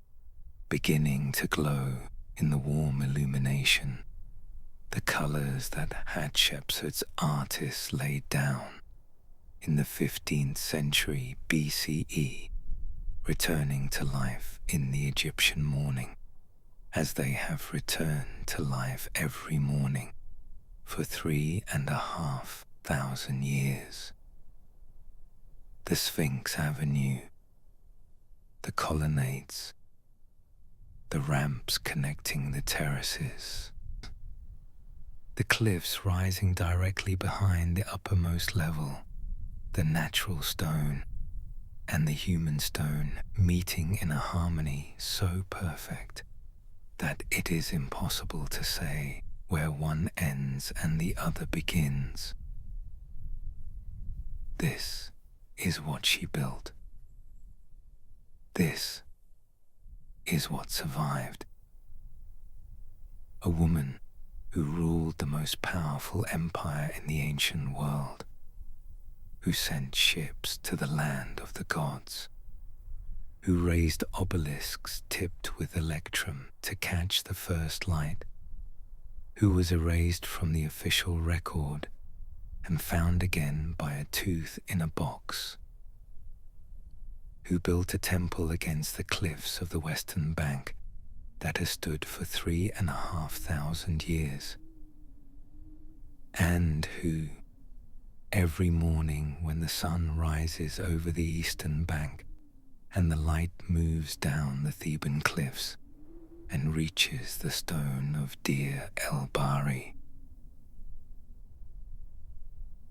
[SPEAKER 1] beginning to glow in the warm illumination, the colors that Hatshepsut's artists laid down in the 15th century BCE, returning to life in the Egyptian morning, as they have returned to life every morning for 3,500 years. The Sphinx Avenue, the colonnades, the ramps connecting the terraces, the cliffs rising directly behind the uppermost level, the natural stone and the human stone meeting in a harmony so perfect that it is impossible to say where one ends and the other begins. This is what she built. This is what survived. A woman who ruled the most powerful empire in the ancient world, who sent ships to the land of the gods, who raised obelisks tipped with electrum to catch the first light, who was erased from the official record and found again by a tooth in a box, who built a temple against the cliffs of the western bank that has stood for 3,500 years, and who, every morning when the sun rises over the eastern bank and the light moves down the Theban cliffs and reaches the stone of Deir el-Bahari,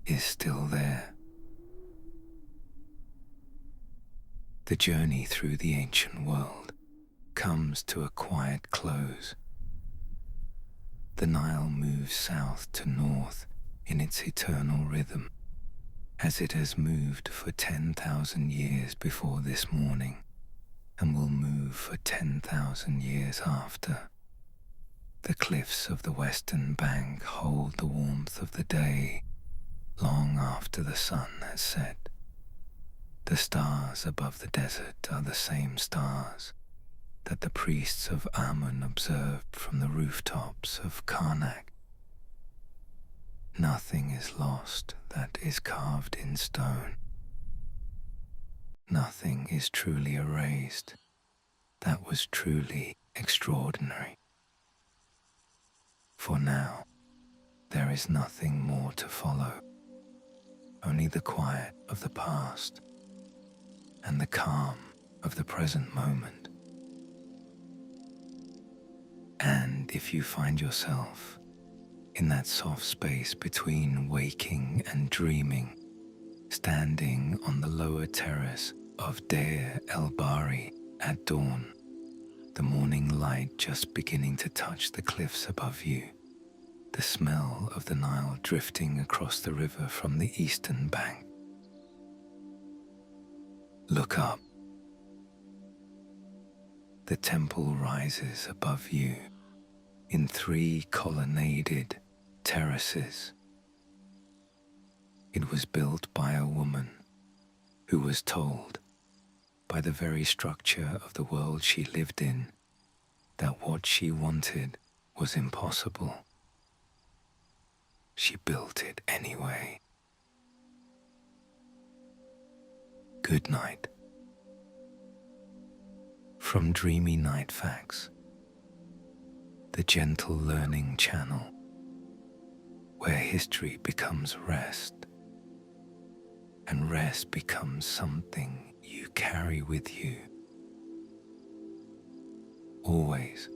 [SPEAKER 1] is still there. The journey through the ancient world comes to a quiet close. The Nile moves south to north in its eternal rhythm, as it has moved for 10,000 years before this morning and will move for 10,000 years after. The cliffs of the western bank hold the warmth of the day long after the sun has set. The stars above the desert are the same stars that the priests of Amun observed from the rooftops of Karnak. Nothing is lost that is carved in stone. Nothing is truly erased that was truly extraordinary. For now, there is nothing more to follow, only the quiet of the past and the calm of the present moment. And if you find yourself in that soft space between waking and dreaming, standing on the lower terrace of Deir el-Bahari at dawn, the morning light just beginning to touch the cliffs above you, the smell of the Nile drifting across the river from the eastern bank, look up. The temple rises above you in 3 colonnaded terraces. It was built by a woman who was told by the very structure of the world she lived in that what she wanted was impossible. She built it anyway. Good night. From Dreamy Night Facts, the gentle learning channel where history becomes rest, and rest becomes something you carry with you, always.